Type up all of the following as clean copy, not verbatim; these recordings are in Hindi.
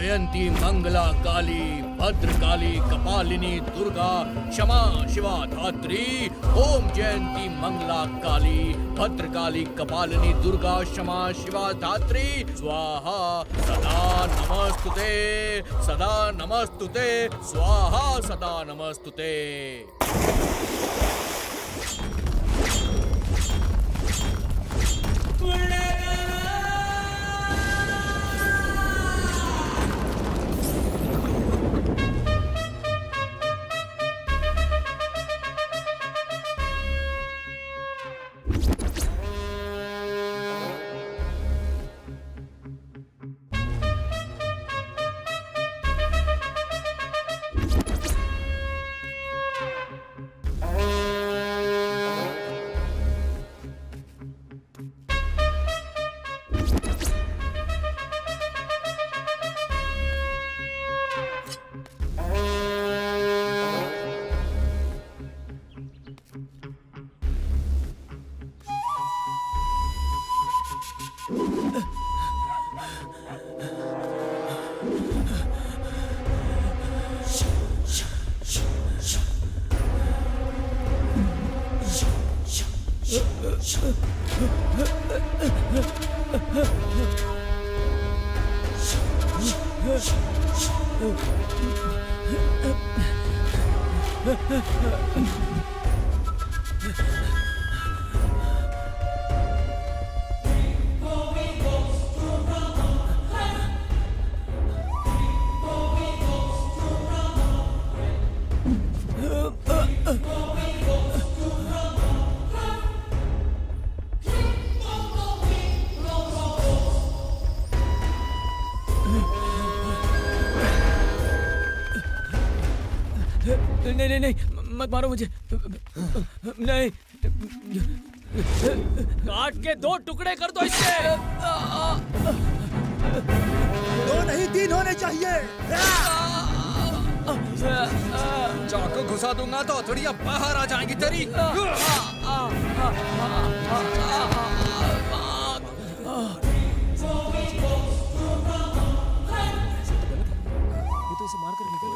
जयंती मंगला काली भद्रकाली कपालिनी दुर्गा क्षमा शिवा धात्री। ओम जयंती मंगला काली भद्रकाली कपालिनी दुर्गा क्षमा शिवा धात्री स्वाहा। सदा नमस्तुते सदा नमस्तुते स्वाहा सदा नमस्तुते। नहीं नहीं नहीं मत मारो मुझे, नहीं। काट के दो टुकड़े कर दो इसके। दो नहीं 3 होने चाहिए। चाकू घुसा दूंगा तो हथौड़ियां बाहर आ जाएंगी तेरी। ये तो इसे मार कर निकल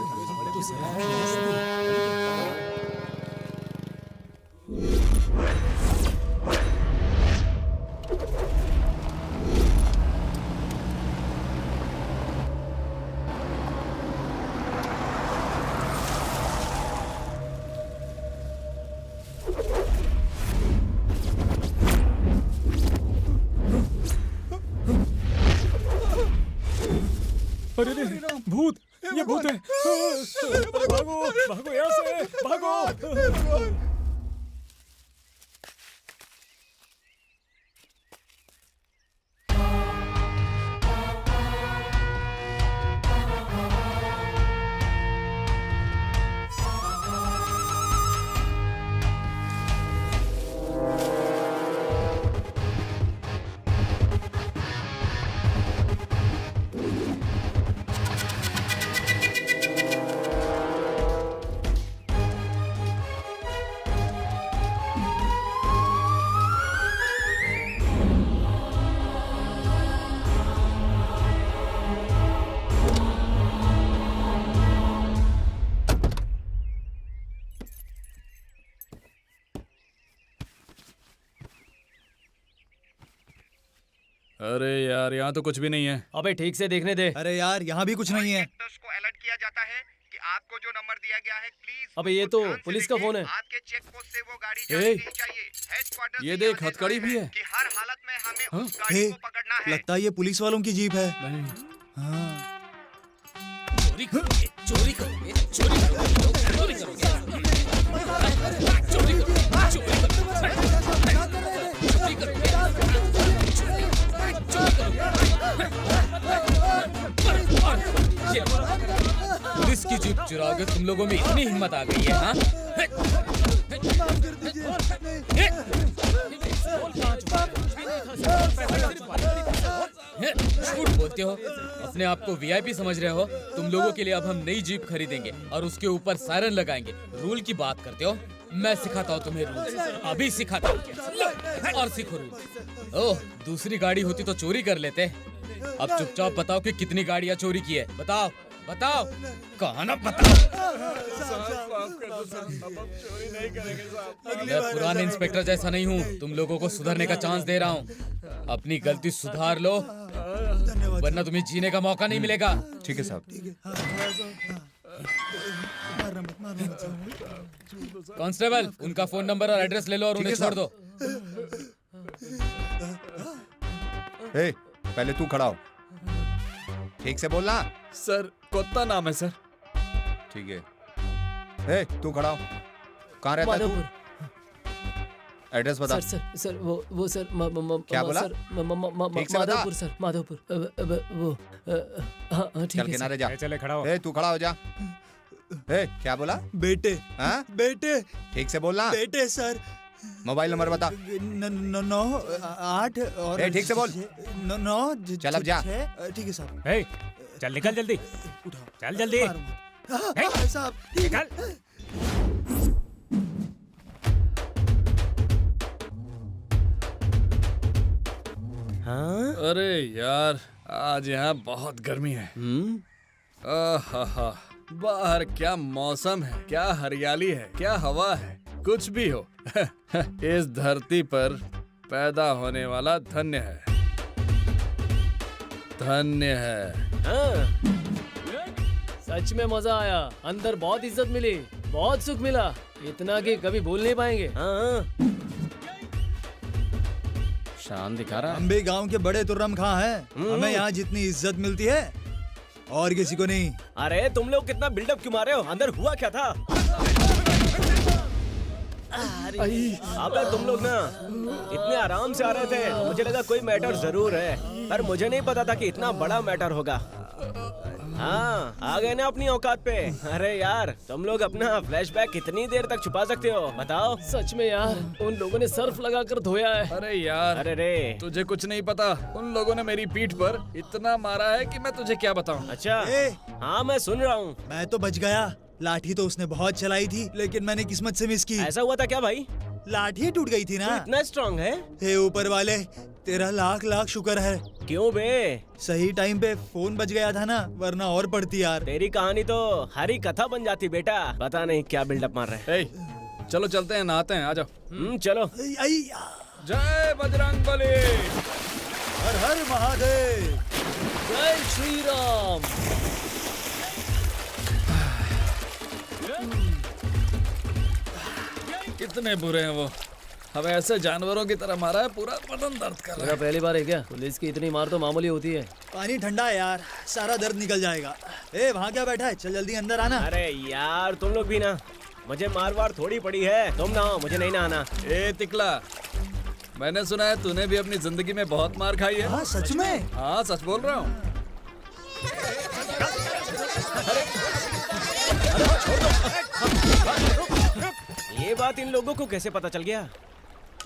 अरे भूत, ये भूत है। भागो भागो यहाँ से भागो। अरे यार यहाँ तो कुछ भी नहीं है। अबे ठीक से देखने दे। अरे यार यहाँ भी कुछ नहीं है। को अलर्ट किया जाता है कि आपको जो नंबर दिया गया है प्लीज। अबे ये तो पुलिस का फोन है। आपके चेक पोस्ट से वो गाड़ी जानी नहीं चाहिए। हेडक्वार्टर ये देख हथकड़ी भी है कि हर हालत में हमें उस गाड़ी को पकड़ना है। लगता है ये पुलिस वालों की जीप है। हाँ। चोरी करोगे चोरी करोगे चोरी करोगे चोरी करोगे चोरी पुलिस की जीप चुरा के तुम लोगों में इतनी हिम्मत आ गई है, हाँ? झूठ बोलते हो, अपने आप को वीआईपी समझ रहे हो। तुम लोगों के लिए अब हम नई जीप खरीदेंगे और उसके ऊपर सायरन लगाएंगे। रूल की बात करते हो। मैं सिखाता हूँ तुम्हें रूल्स, अभी सिखाता हूँ। और सीखो रूल्स। ओह, दूसरी गाड़ी होती तो चोरी कर लेते। अब चुपचाप बताओ कि कितनी गाड़ियाँ चोरी की है। बताओ बताओ, कहा ना बताओ। मैं पुराने इंस्पेक्टर जैसा नहीं हूँ, तुम लोगों को सुधरने का चांस दे रहा हूँ। अपनी गलती सुधार लो, वरना तुम्हें जीने का मौका नहीं मिलेगा। ठीक है साहब। कांस्टेबल, उनका फोन नंबर और एड्रेस ले लो और उन्हें छोड़ दो। ए, पहले तू खड़ा हो, ठीक से बोलना। सर कोत्ता नाम है सर। ठीक है। ए, तू खड़ा हो, कहाँ रहता है तू? एड्रेस बता। सर वो सर क्या बोला? सर ठीक से बता। माधवपुर सर, माधवपुर। वो हाँ ठीक चल है किनारे जा। चले खड़ा हो। ए, तू खड़ा हो जा। ए, क्या बोला? बेटे, हाँ? बेटे, ठीक से बोलना। बेटे सर। मोबाइल नंबर बता। 9 8 और ए, ठीक से बोल। 9 चल अब जा। ठीक है साहब। ए, चल निकल जल्दी, उठाओ। चल जल्दी साहब, निकल। अरे यार, आज यहाँ बहुत गर्मी है। आहा, बाहर क्या मौसम है, क्या हरियाली है, क्या हवा है। कुछ भी हो इस धरती पर पैदा होने वाला धन्य है, धन्य है। हाँ। सच में मजा आया, अंदर बहुत इज्जत मिली, बहुत सुख मिला, इतना कि कभी भूल नहीं पाएंगे। हाँ। शान दिखा रहा है। हम भी गांव के बड़े तुर्रम खां हैं। हमें यहाँ जितनी इज्जत मिलती है और किसी को नहीं। अरे तुम लोग कितना बिल्डअप क्यों मारे हो? अंदर हुआ क्या था? अबे तुम लोग ना इतने आराम से आ रहे थे, मुझे लगा कोई मैटर जरूर है, पर मुझे नहीं पता था कि इतना बड़ा मैटर होगा। हाँ, आ गए ना अपनी औकात पे। अरे यार, तुम लोग अपना फ्लैशबैक कितनी देर तक छुपा सकते हो? बताओ। सच में यार, उन लोगों ने सर्फ लगाकर धोया है। अरे यार, अरे रे, तुझे कुछ नहीं पता। उन लोगों ने मेरी पीठ पर इतना मारा है कि मैं तुझे क्या बताऊं। अच्छा। हाँ, मैं सुन रहा हूँ। मैं तो बच गया। लाठी तो उसने बहुत चलाई थी, लेकिन मैंने किस्मत से मिस की। ऐसा हुआ था क्या भाई? लाठी टूट गई थी ना। इतना स्ट्रांग है? हे ऊपर वाले, तेरा लाख लाख शुक्र है। क्यों बे? सही टाइम पे फोन बच गया था ना, वरना और पड़ती यार। तेरी कहानी तो हरी कथा बन जाती बेटा। पता नहीं क्या बिल्डअप मार रहे हैं। चलो चलते हैं, नहाते हैं, आ जाओ। चलो। जय बजरंगबली। हर हर महादेव। जय श्री राम। कितने बुरे हैं वो, हमें ऐसे जानवरों की तरह मारा है, पूरा बदन दर्द कर रहा है। पहली बार है क्या? पुलिस की इतनी मार तो मामूली होती है। पानी ठंडा है यार, सारा दर्द निकल जाएगा। ए, वहाँ क्या बैठा है? चल जल्दी अंदर आना। अरे यार, तुम लोग भी ना, मुझे मार वार थोड़ी पड़ी है। तुम नहाओ, मुझे नहीं नहाना। ए तिकला, मैंने सुना है तूने भी अपनी जिंदगी में बहुत मार खाई है। हाँ, सच में? हाँ, सच बोल रहा हूँ। ये बात इन लोगों को कैसे पता चल गया?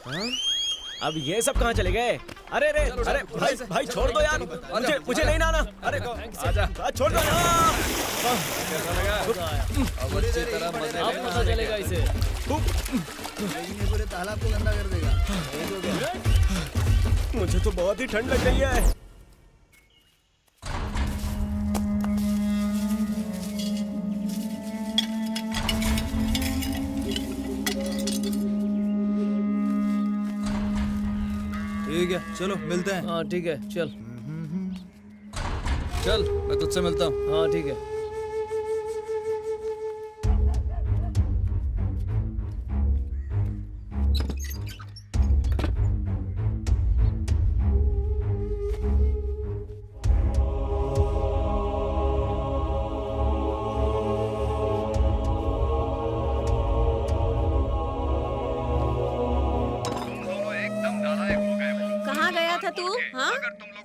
हाँ? अब ये सब कहाँ चले गए? अरे अरे भाई भाई छोड़ दो यार, मुझे नहीं नहाना। अरे आजा, छोड़ दो ना। कैसा लगा? अब अच्छी तरह मजे अब लेना। पता चलेगा इसे। पूरे तालाब को गंदा कर देगा। मुझे तो बहुत ही ठंड लग रही है। ठीक है, चलो मिलते हैं। हाँ ठीक है, चल। चल, मैं तुझसे मिलता हूँ। हाँ ठीक है। कहाँ गया था तू? हाँ,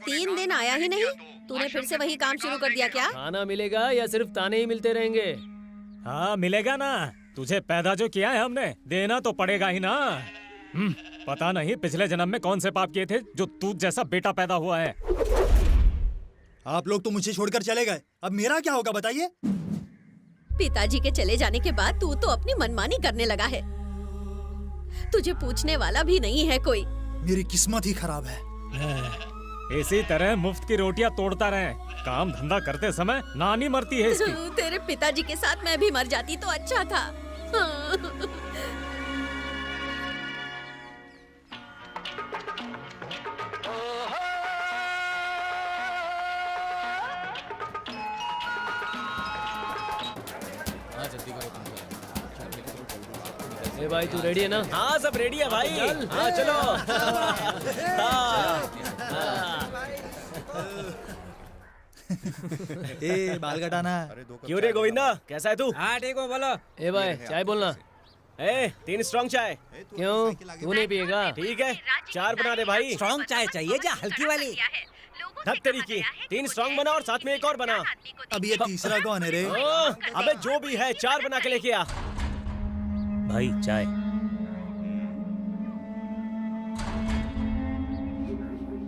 3 दिन आया ही नहीं। तूने फिर से वही काम शुरू कर दिया क्या? खाना मिलेगा या सिर्फ ताने ही मिलते रहेंगे? हाँ मिलेगा ना, तुझे पैदा जो किया है हमने, देना तो पड़ेगा ही ना। पता नहीं पिछले जन्म में कौन से पाप किए थे जो तू जैसा बेटा पैदा हुआ है। आप लोग तो मुझे छोड़कर चले गए, अब मेरा क्या होगा बताइए? पिताजी के चले जाने के बाद तू तो अपनी मनमानी करने लगा है। तुझे पूछने वाला भी नहीं है कोई। मेरी किस्मत ही खराब है। इसी तरह मुफ्त की रोटियां तोड़ता रहे, काम धंधा करते समय नानी मरती है इसकी। तेरे पिताजी के साथ मैं भी मर जाती तो अच्छा था। हाँ जल्दी करो तुम। ए भाई तू रेडी है ना? हाँ सब रेडी है भाई। हाँ चलो। ए बाल कटाना। क्यों रे गोविंदा, कैसा है तू? हाँ ठीक हो बोलो। ए भाई चाय बोलना। ए 3 स्ट्रॉन्ग चाय। क्यों तू नहीं पिएगा? ठीक है 4 बना दे भाई। स्ट्रॉन्ग चाय चाहिए या हल्की वाली? धक तेरी की 3 स्ट्रॉन्ग बना और साथ में एक और बना। अब ये तीसरा कौन है रे? अबे जो भी है 4 बना के लेके आ। भाई चाय।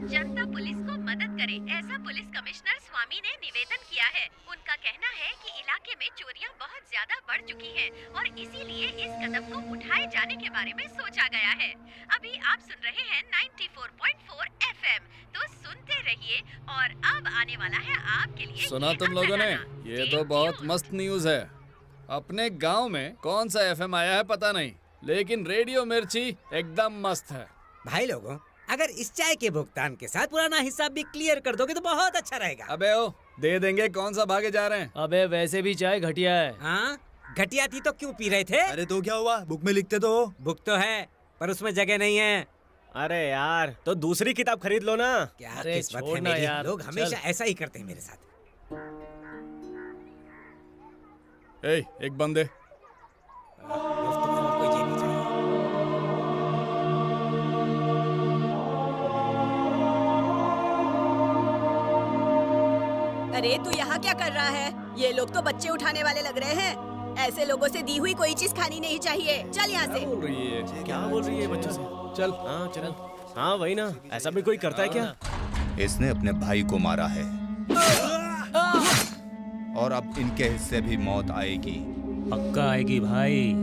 जनता पुलिस को मदद करे, ऐसा पुलिस कमिश्नर स्वामी ने निवेदन किया है। उनका कहना है कि इलाके में चोरियां बहुत ज्यादा बढ़ चुकी हैं और इसीलिए इस कदम को उठाए जाने के बारे में सोचा गया है। अभी आप सुन रहे हैं 94.4 FM, तो सुनते रहिए। और अब आने वाला है आपके लिए सुना तुम लोगों ने? ये तो बहुत मस्त न्यूज है। अपने गांव में कौन सा एफएम आया है पता नहीं, लेकिन रेडियो मिर्ची एकदम मस्त है। भाई लोगों, अगर इस चाय के भुगतान के साथ पुराना हिसाब भी क्लियर कर दोगे तो बहुत अच्छा रहेगा। अबे ओ दे देंगे, कौन सा भागे जा रहे हैं? अबे वैसे भी चाय घटिया है। हाँ घटिया थी तो क्यों पी रहे थे? अरे तो क्या हुआ, बुक में लिखते तो हो। बुक तो है पर उसमें जगह नहीं है। अरे यार तो दूसरी किताब खरीद लो ना। क्या अरे किस्मत है छोड़ना मेरी। यार, लोग हमेशा चल। ऐसा ही करते हैं मेरे साथ। ए एक बंदे। दोस्तों को ये भी चाहिए। अरे तू यहाँ क्या कर रहा है? ये लोग तो बच्चे उठाने वाले लग रहे हैं। ऐसे लोगों से दी हुई कोई चीज खानी नहीं चाहिए। चल यहाँ से। बोल रही है क्या बोल रही है बच्चों से? चल। हाँ चल। हाँ वही ना, ऐसा भी कोई करता है क्या? इसने अपने भाई को मारा है और अब इनके हिस्से भी मौत आएगी। पक्का आएगी भाई।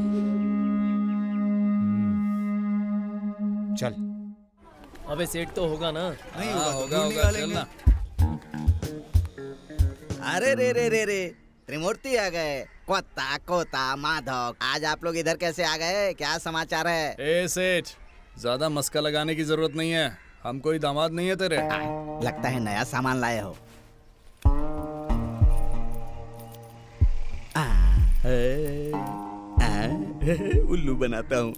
चल। अबे सेठ तो होगा ना? नहीं हाँ, होगा तो होगा ढूंढ होगा, निकालेंगे। चलना। अरे रे रे रे रे, त्रिमूर्ति आ गए। कोता कोता माधव, आज आप लोग इधर कैसे आ गए? क्या समाचार है? ए सेठ, ज्यादा मस्का लगाने की जरूरत नहीं है। हम कोई दामाद नहीं है तेरे। लगता है नया सामान लाए हो। उल्लू बनाता हूँ।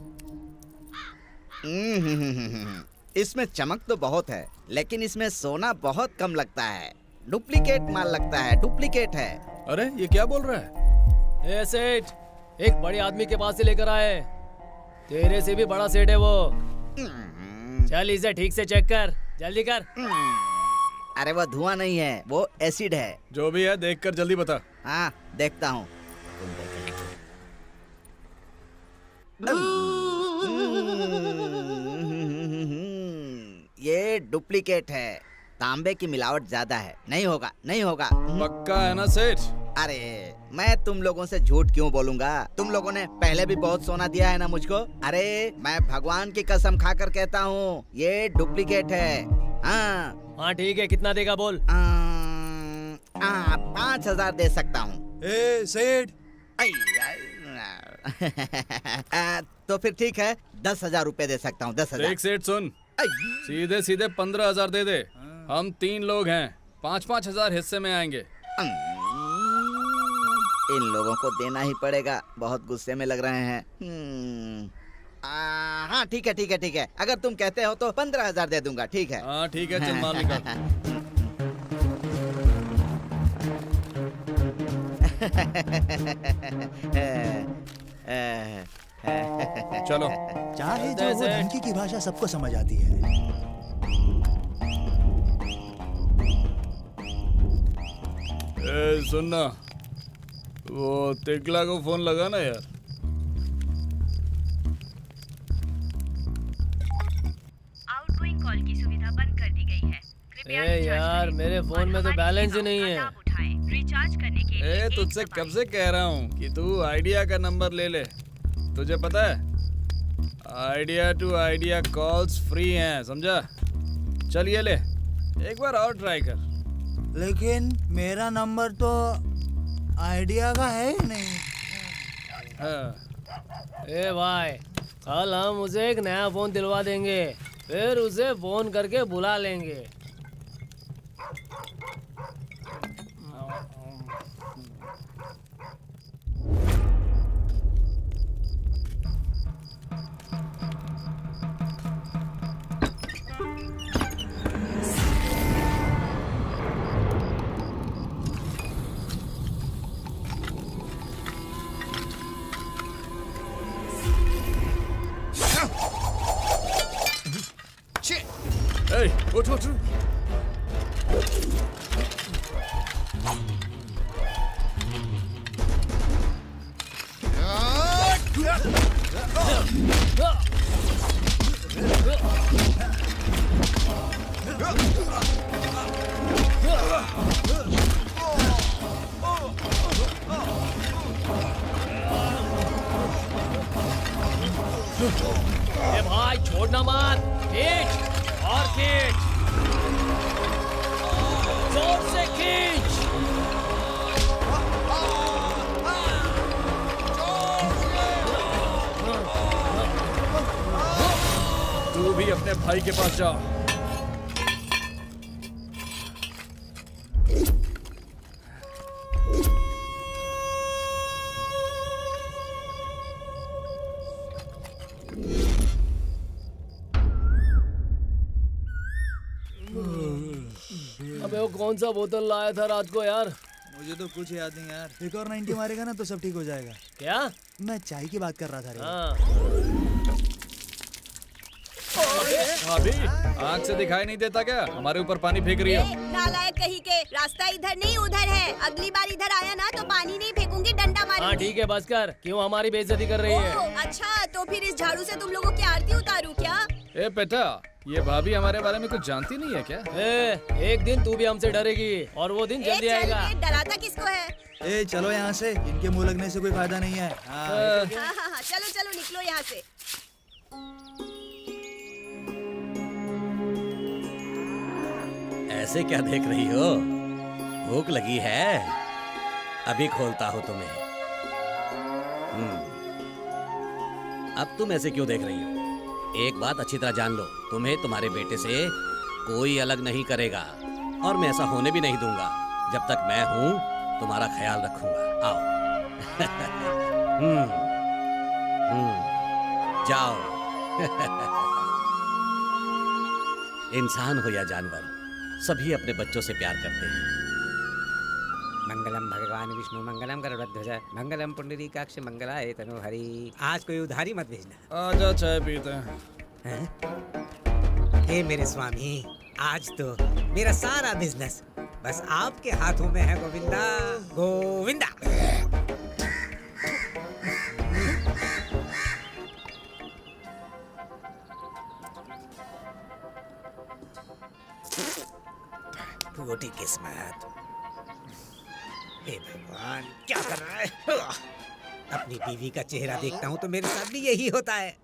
इसमें चमक तो बहुत है, लेकिन इसमें सोना बहुत कम लगता है। डुप्लीकेट माल लगता है, डुप्लीकेट है। अरे ये क्या बोल रहा है? ए सेठ, एक बड़े आदमी के पास से लेकर आए। तेरे से भी बड़ा सेठ है वो। चल इसे ठीक से चेक कर, जल्दी कर। अरे वो धुआं नहीं है, वो एसिड है। जो भी है देख कर जल्दी बता। हाँ देखता हूँ। ये डुप्लीकेट है, तांबे की मिलावट ज्यादा है। नहीं होगा, नहीं होगा। पक्का है ना सेठ? अरे मैं तुम लोगों से झूठ क्यों बोलूंगा? तुम लोगों ने पहले भी बहुत सोना दिया है ना मुझको। अरे मैं भगवान की कसम खाकर कहता हूँ ये डुप्लीकेट है। हाँ हाँ ठीक है, कितना देगा बोल? 5,000 दे सकता हूँ। ए सेठ, तो फिर ठीक है, 10,000 रुपए दे सकता हूँ। 10,000। देख सेठ सुन, सीधे सीधे 15,000 दे दे। हम 3 लोग हैं, 5-5 हजार हिस्से में आएंगे। इन लोगों को देना ही पड़ेगा, बहुत गुस्से में लग रहे हैं। हाँ ठीक है ठीक है ठीक है, अगर तुम कहते हो तो 15,000 दे दूंगा। ठीक है। हाँ ठीक है, चल माल निकाल। चलो। चाहे जो वो धमकी की भाषा सबको समझ आती है। ए सुनना, वो तिकला को फोन लगा ना यार। आउटगोइंग कॉल की सुविधा बंद कर दी गई है। कृपया ए यार मेरे फोन में तो बैलेंस ही नहीं है। रिचार्ज करने के लिए ए तुझसे कब से कह रहा हूँ कि तू आइडिया का नंबर ले ले। तुझे पता है Idea to Idea calls free हैं, समझा? चलिए ले, एक बार और ट्राई कर। लेकिन मेरा नंबर तो आइडिया का है ही नहीं। हाँ। ए भाई, कल हम उसे एक नया फोन दिलवा देंगे, फिर उसे फोन करके बुला लेंगे। Hey, उठ उठ। ए भाई, छोड़ना मत, खींच और खींच, जोर से खींच। तू भी अपने भाई के पास जा। अबे वो कौन सा बोतल लाया था रात को यार? मुझे तो कुछ याद नहीं यार। एक और 90 मारेगा ना तो सब ठीक हो जाएगा। क्या? मैं चाय की बात कर रहा था रे। भाभी, आँख से दिखाई नहीं देता क्या? हमारे ऊपर पानी फेंक रही है। नालायक कहीं के, रास्ता इधर नहीं उधर है। अगली बार इधर आया ना तो पानी नहीं फेंकूंगी, डंडा मारूंगी। हाँ ठीक है, बस कर। क्यों हमारी बेइज्जती कर रही है? अच्छा, तो फिर इस झाड़ू से तुम लोगों की आरती उतारूं क्या? ए बेटा, ये भाभी हमारे बारे में कुछ जानती नहीं है क्या? एक दिन तू भी हमसे डरेगी और वो दिन जल्दी आएगा। डराता किसको है? ए चलो यहाँ से, इनके मुंह लगने से कोई फायदा नहीं है। हाँ, चलो चलो निकलो यहाँ से। ऐसे क्या देख रही हो? भूख लगी है? अभी खोलता हूँ तुम्हें। अब तुम ऐसे क्यों देख रही हो? एक बात अच्छी तरह जान लो, तुम्हें तुम्हारे बेटे से कोई अलग नहीं करेगा और मैं ऐसा होने भी नहीं दूंगा। जब तक मैं हूँ तुम्हारा ख्याल रखूंगा। आओ। जाओ। इंसान हो या जानवर, सभी अपने बच्चों से प्यार करते हैं। मंगलम भगवान विष्णु मंगलम गरुड़ध्वज मंगलम पुंडरीकाक्ष मंगलाय तनोहरि। आज कोई उधारी मत भेजना। आजा चाय पीते हैं। हे मेरे स्वामी, आज तो मेरा सारा बिजनेस बस आपके हाथों में है। गोविंदा गोविंदा। फूटी किस्मत। हे भगवान, क्या कर रहा है? अपनी बीवी का चेहरा देखता हूँ तो मेरे साथ भी यही होता है।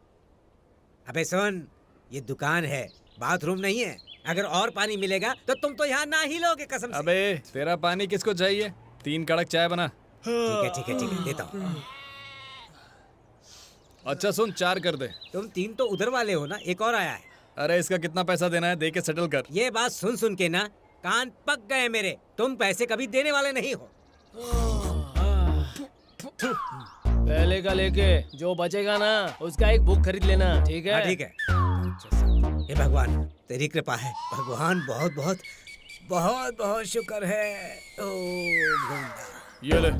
अबे सुन, ये दुकान है, बाथरूम नहीं है। अगर और पानी मिलेगा तो तुम तो यहाँ ना ही लोगे कसम से। अबे तेरा पानी किसको चाहिए? 3 कड़क चाय बना। ठीक है ठीक है ठीक है, देता हूँ। अच्छा सुन, 4 कर दे। तुम 3 तो उधर वाले हो ना, एक और आया है। अरे इसका कितना पैसा देना है, दे के सेटल कर। ये बात सुन सुन के ना कान पक गए मेरे। तुम पैसे कभी देने वाले नहीं हो। पहले का लेके जो बचेगा ना उसका एक बुक खरीद लेना, ठीक है? ठीक है। हे भगवान, तेरी कृपा है। भगवान बहुत बहुत बहुत बहुत शुक्र है। ओम गोविंदा। ये ले।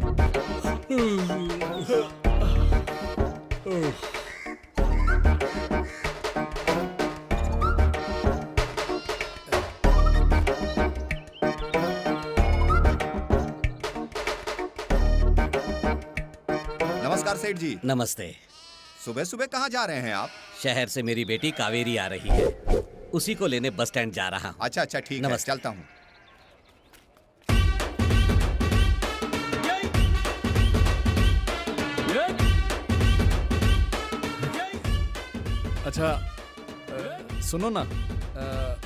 नमस्कार सेठ जी। नमस्ते। सुबह सुबह कहाँ जा रहे हैं आप? शहर से मेरी बेटी कावेरी आ रही है, उसी को लेने बस स्टैंड जा रहा हूँ। अच्छा अच्छा ठीक है, चलता हूँ। अच्छा सुनो ना,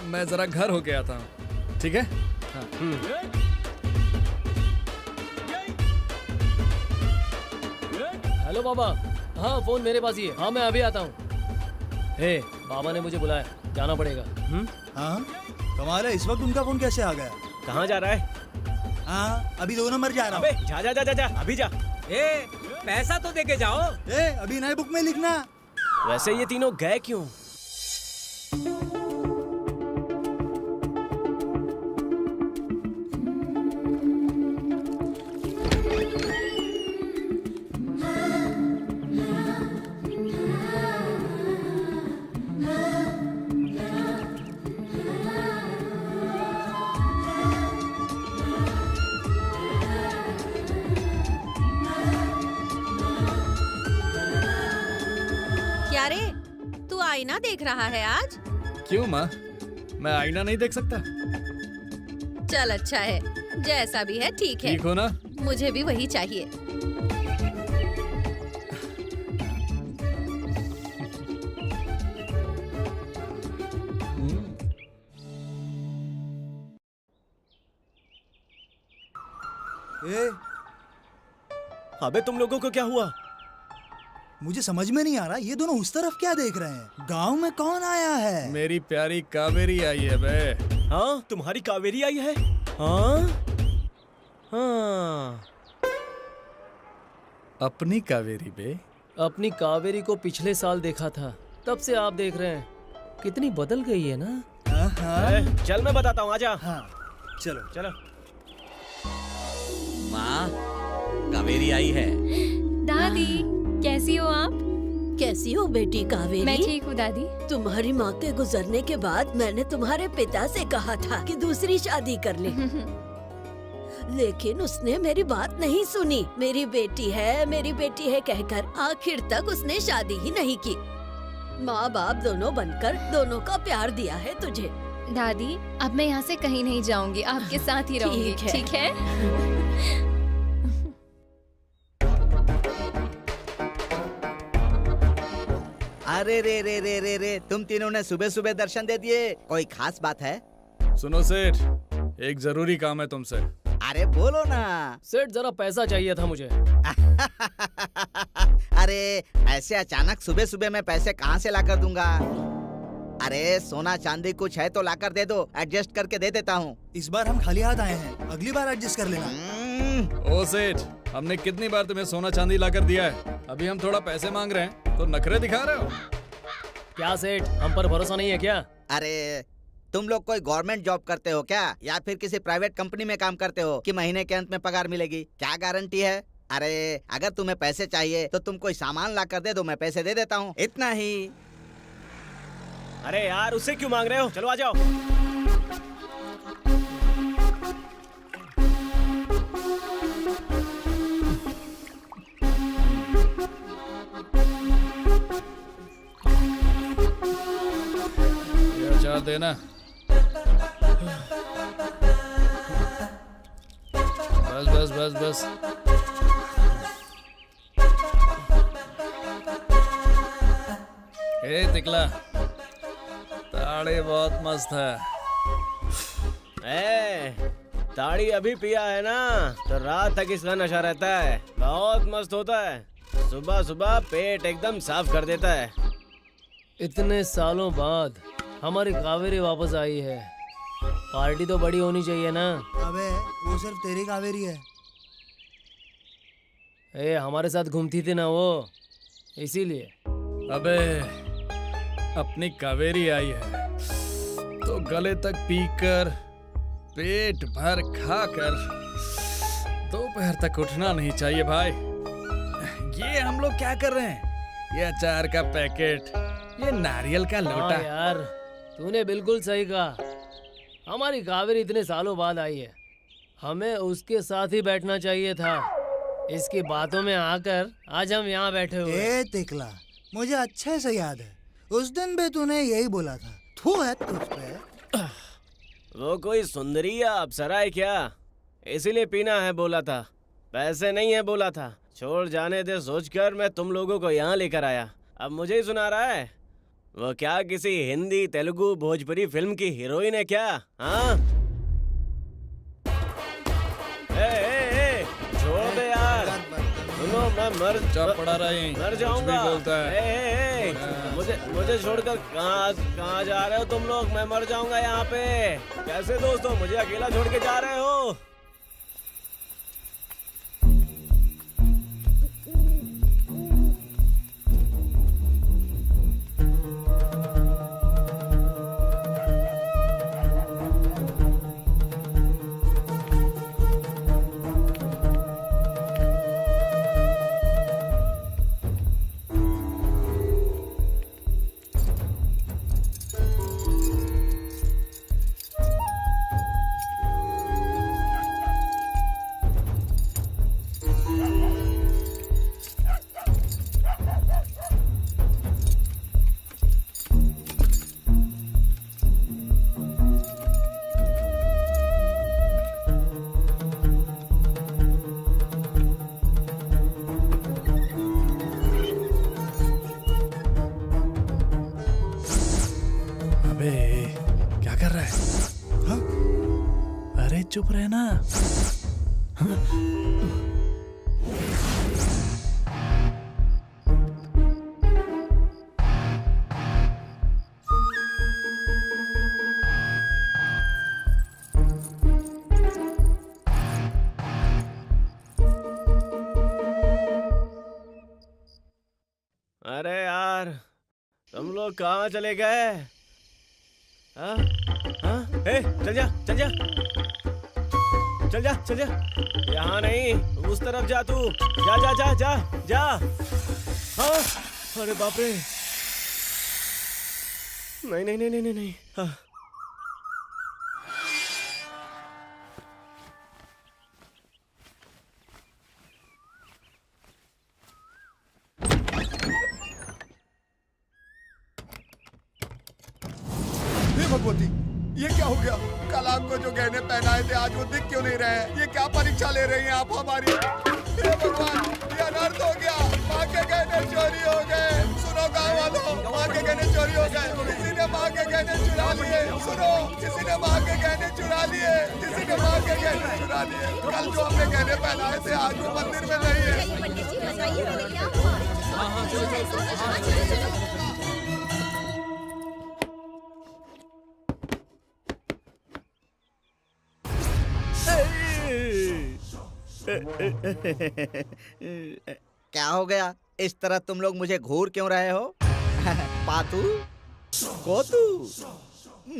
मैं जरा घर होके आता हूँ, ठीक है? हाँ। हेलो बाबा। हाँ फोन मेरे पास ही है। हाँ मैं अभी आता हूँ। हे बाबा ने मुझे बुलाया, जाना पड़ेगा। हाँ कमाल है, इस वक्त उनका फोन कैसे आ गया? कहाँ जा रहा है? हाँ अभी 2 नंबर जा रहा हूँ। अबे जा जा जा जा जा, अभी जा। पैसा तो देके जाओ। अभी नए बुक में लिखना। वैसे ये तीनों गए क्यों? क्या रे, तू आईना देख रहा है आज? क्यों माँ, मैं आईना नहीं देख सकता? चल अच्छा है, जैसा भी है ठीक है। ठीक हो ना? मुझे भी वही चाहिए। अबे तुम लोगों को क्या हुआ? मुझे समझ में नहीं आ रहा, ये दोनों उस तरफ क्या देख रहे हैं? गांव में कौन आया है? मेरी प्यारी कावेरी आई है बे। हाँ तुम्हारी कावेरी आई है? हाँ हाँ अपनी कावेरी बे। अपनी कावेरी को पिछले साल देखा था, तब से आप देख रहे हैं। कितनी बदल गई है ना। चल मैं बताता हूँ, आजा। हाँ चलो चलो। माँ कावेरी आई है। दादी कैसी हो आप? कैसी हो बेटी कावेरी? मैं ठीक हूँ दादी। तुम्हारी माँ के गुजरने के बाद मैंने तुम्हारे पिता से कहा था कि दूसरी शादी कर ले। लेकिन उसने मेरी बात नहीं सुनी। मेरी बेटी है कहकर आखिर तक उसने शादी ही नहीं की। माँ बाप दोनों बनकर दोनों का प्यार दिया है तुझे। दादी अब मैं यहाँ से कहीं नहीं जाऊंगी, आपके साथ ही रहूंगी। ठीक है? अरे रे रे रे रे रे, तुम तीनों ने सुबह सुबह दर्शन दे दिए, कोई खास बात है? सुनो सेठ, एक जरूरी काम है तुमसे। अरे बोलो ना। सेठ जरा पैसा चाहिए था मुझे। अरे ऐसे अचानक सुबह सुबह मैं पैसे कहाँ से लाकर दूंगा? अरे सोना चांदी कुछ है तो लाकर दे दो, एडजस्ट करके दे देता हूँ। इस बार हम खाली हाथ आए हैं, अगली बार एडजस्ट कर लेना। ओ सेठ, हमने कितनी बार तुम्हें सोना चांदी लाकर दिया है? अभी हम थोड़ा पैसे मांग रहे हैं तो नखरे दिखा रहे हो? क्या सेठ, हम पर भरोसा नहीं है क्या? अरे तुम लोग कोई गवर्नमेंट जॉब करते हो क्या, या फिर किसी प्राइवेट कंपनी में काम करते हो कि महीने के अंत में पगार मिलेगी? क्या गारंटी है? अरे अगर तुम्हें पैसे चाहिए तो तुम कोई सामान ला कर दे दो, मैं पैसे दे देता हूँ, इतना ही। अरे यार उससे क्यों मांग रहे हो? चलो आ जाओ। ये चार देना। बस बस बस बस। ए तिकला, ताड़ी बहुत मस्त है। ताड़ी अभी पिया है ना तो रात तक इसका नशा रहता है, बहुत मस्त होता है। सुबह सुबह पेट एकदम साफ कर देता है। इतने सालों बाद हमारी कावेरी वापस आई है, पार्टी तो बड़ी होनी चाहिए ना। अबे वो सिर्फ तेरी कावेरी है। हमारे साथ घूमती थी ना वो, इसीलिए। अबे अपनी कावेरी आई है तो गले तक पीकर पेट भर खाकर दोपहर तक उठना नहीं चाहिए भाई। ये हम लोग क्या कर रहे हैं? ये अचार का पैकेट, ये नारियल का लोटा। यार तूने बिल्कुल सही कहा, हमारी कावेरी इतने सालों बाद आई है, हमें उसके साथ ही बैठना चाहिए था। इसकी बातों में आकर आज हम यहाँ बैठे हुए। ए तिकला, मुझे अच्छे से याद है, उस दिन भी तूने यही बोला था। थू है तुझ पे। वो कोई सुंदरी या अप्सरा है क्या? इसीलिए पीना है बोला था, पैसे नहीं है बोला था। छोड़ जाने दे सोचकर मैं तुम लोगों को यहाँ लेकर आया, अब मुझे ही सुना रहा है। वो क्या किसी हिंदी तेलुगु भोजपुरी फिल्म की हीरोइन है क्या? हाँ छोड़ दे यार। सुनो मैं पड़ा रहा है, मर कुछ जाऊंगा। भी बोलता है। मुझे छोड़कर कहाँ जा रहे हो तुम लोग? मैं मर जाऊंगा यहाँ पे। कैसे दोस्तों, मुझे अकेला छोड़ के जा रहे हो? क्या कर रहा है? हाँ? अरे चुप रहना। हाँ? अरे यार, तुम लोग कहाँ चले गए? हाँ? हाँ? चल जा, चल जा, चल जा, चल जा। यहाँ नहीं, उस तरफ जा तू। जा जा जा जा जा। हाँ? अरे बाप रे। नहीं नहीं नहीं नहीं नहीं। हाँ। भगवती, ये क्या हो गया? कल आपको जो गहने पहनाए थे आज वो दिख क्यों नहीं रहे हैं? ये क्या परीक्षा ले रही हैं आप हमारी? हे भगवान, ये अनर्थ हो गया। माँ के गहने चोरी हो गए। सुनो गाँव वालों, माँ के गहने चोरी हो गए। किसी ने माँ के गहने चुरा लिए। सुनो, किसी ने माँ के गहने चुरा लिए। किसी ने माँ के गहने चुरा लिए। कल जो हमने गहने पहनाए थे आज वो मंदिर में नहीं है। क्या हो गया? इस तरह तुम लोग मुझे घूर क्यों रहे हो? पातू, कोतू,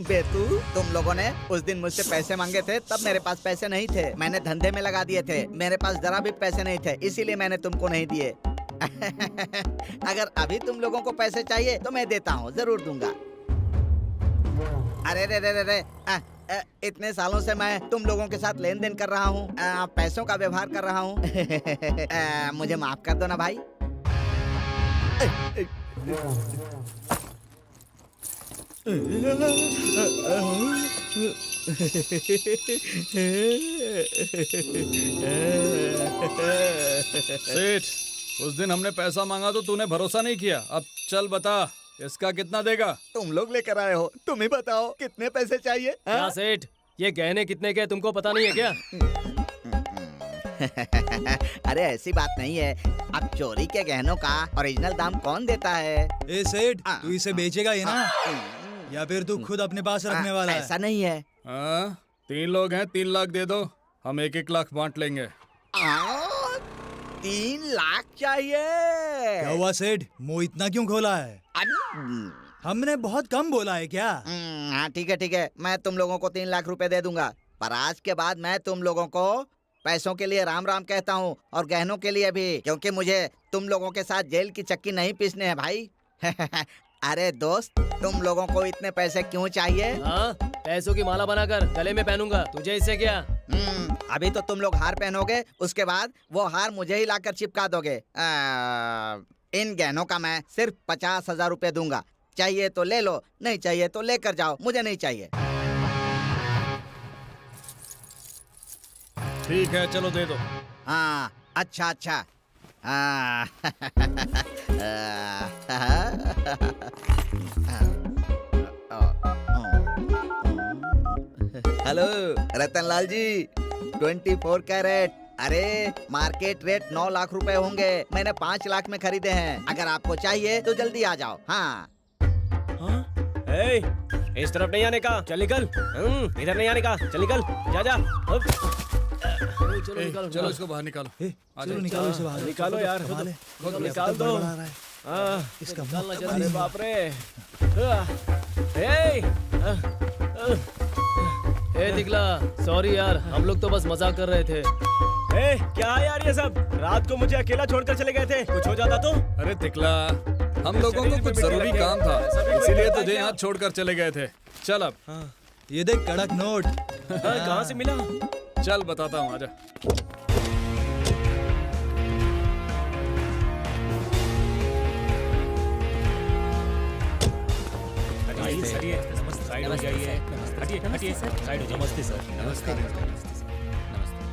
बेतू, तुम लोगों ने उस दिन मुझसे पैसे मांगे थे, तब मेरे पास पैसे नहीं थे। मैंने धंधे में लगा दिए थे, मेरे पास जरा भी पैसे नहीं थे, इसीलिए मैंने तुमको नहीं दिए। अगर अभी तुम लोगों को पैसे चाहिए तो मैं देता हूँ, जरूर दूंगा। अरे रे रे रे रे, इतने सालों से मैं तुम लोगों के साथ लेन देन कर रहा हूँ, पैसों का व्यवहार कर रहा हूँ। मुझे माफ कर दो ना भाई। सेठ, उस दिन हमने पैसा मांगा तो तूने भरोसा नहीं किया। अब चल बता, इसका कितना देगा? तुम लोग लेकर आए हो, तुम ही बताओ कितने पैसे चाहिए? क्या सेठ, ये गहने कितने के तुमको पता नहीं है क्या? अरे ऐसी बात नहीं है। अब चोरी के गहनों का ओरिजिनल दाम कौन देता है? ए सेठ, तू इसे बेचेगा ही ना, या फिर तू खुद अपने पास रखने वाला है? ऐसा नहीं है। 3 लोग हैं, 3 लाख दे दो, हम 1-1 लाख बांट लेंगे। 3 लाख चाहिए? क्या हुआ सेठ, मुंह इतना क्यों खोला है? हमने बहुत कम बोला है क्या? हाँ ठीक है ठीक है, मैं तुम लोगों को 3 लाख रुपए दे दूंगा, पर आज के बाद मैं तुम लोगों को पैसों के लिए राम राम कहता हूँ और गहनों के लिए भी, क्योंकि मुझे तुम लोगों के साथ जेल की चक्की नहीं पीसने हैं भाई। अरे दोस्त, तुम लोगों को इतने पैसे क्यों चाहिए? हाँ, पैसों की माला बनाकर गले में पहनूंगा, तुझे इससे क्या? अभी तो तुम लोग हार पहनोगे, उसके बाद वो हार मुझे ही लाकर चिपका दोगे। इन गहनों का मैं सिर्फ 50,000 रुपए दूंगा। चाहिए तो ले लो, नहीं चाहिए तो लेकर जाओ, मुझे नहीं चाहिए। ठीक है, चलो दे दो। हाँ अच्छा अच्छा। हेलो रतनलाल जी, 24 कैरेट। अरे मार्केट रेट 9 लाख रुपए होंगे, मैंने 5 लाख में खरीदे हैं। अगर आपको चाहिए तो जल्दी आ जाओ। हाँ ए, इस तरफ नहीं आने का, चल निकल। इधर नहीं आने का, चल निकल। जा जा। चलो इसको बाहर निकालो। चलो निकालो इसे बाहर। निकालो यार, निकाल दो। इसका अरे बाप रे। ए दिखला, सॉरी यार, हम लोग तो बस मजाक कर रहे थे। ए, क्या है यार ये सब? रात को मुझे अकेला छोड़कर चले गए थे, कुछ हो जाता तो? अरे तिकला, हम लोगों को कुछ जरूरी काम था, इसीलिए तुझे यहाँ छोड़कर चले गए थे। चल अब। ये देख कड़क नोट। कहाँ से मिला? चल बताता हूँ, आजा।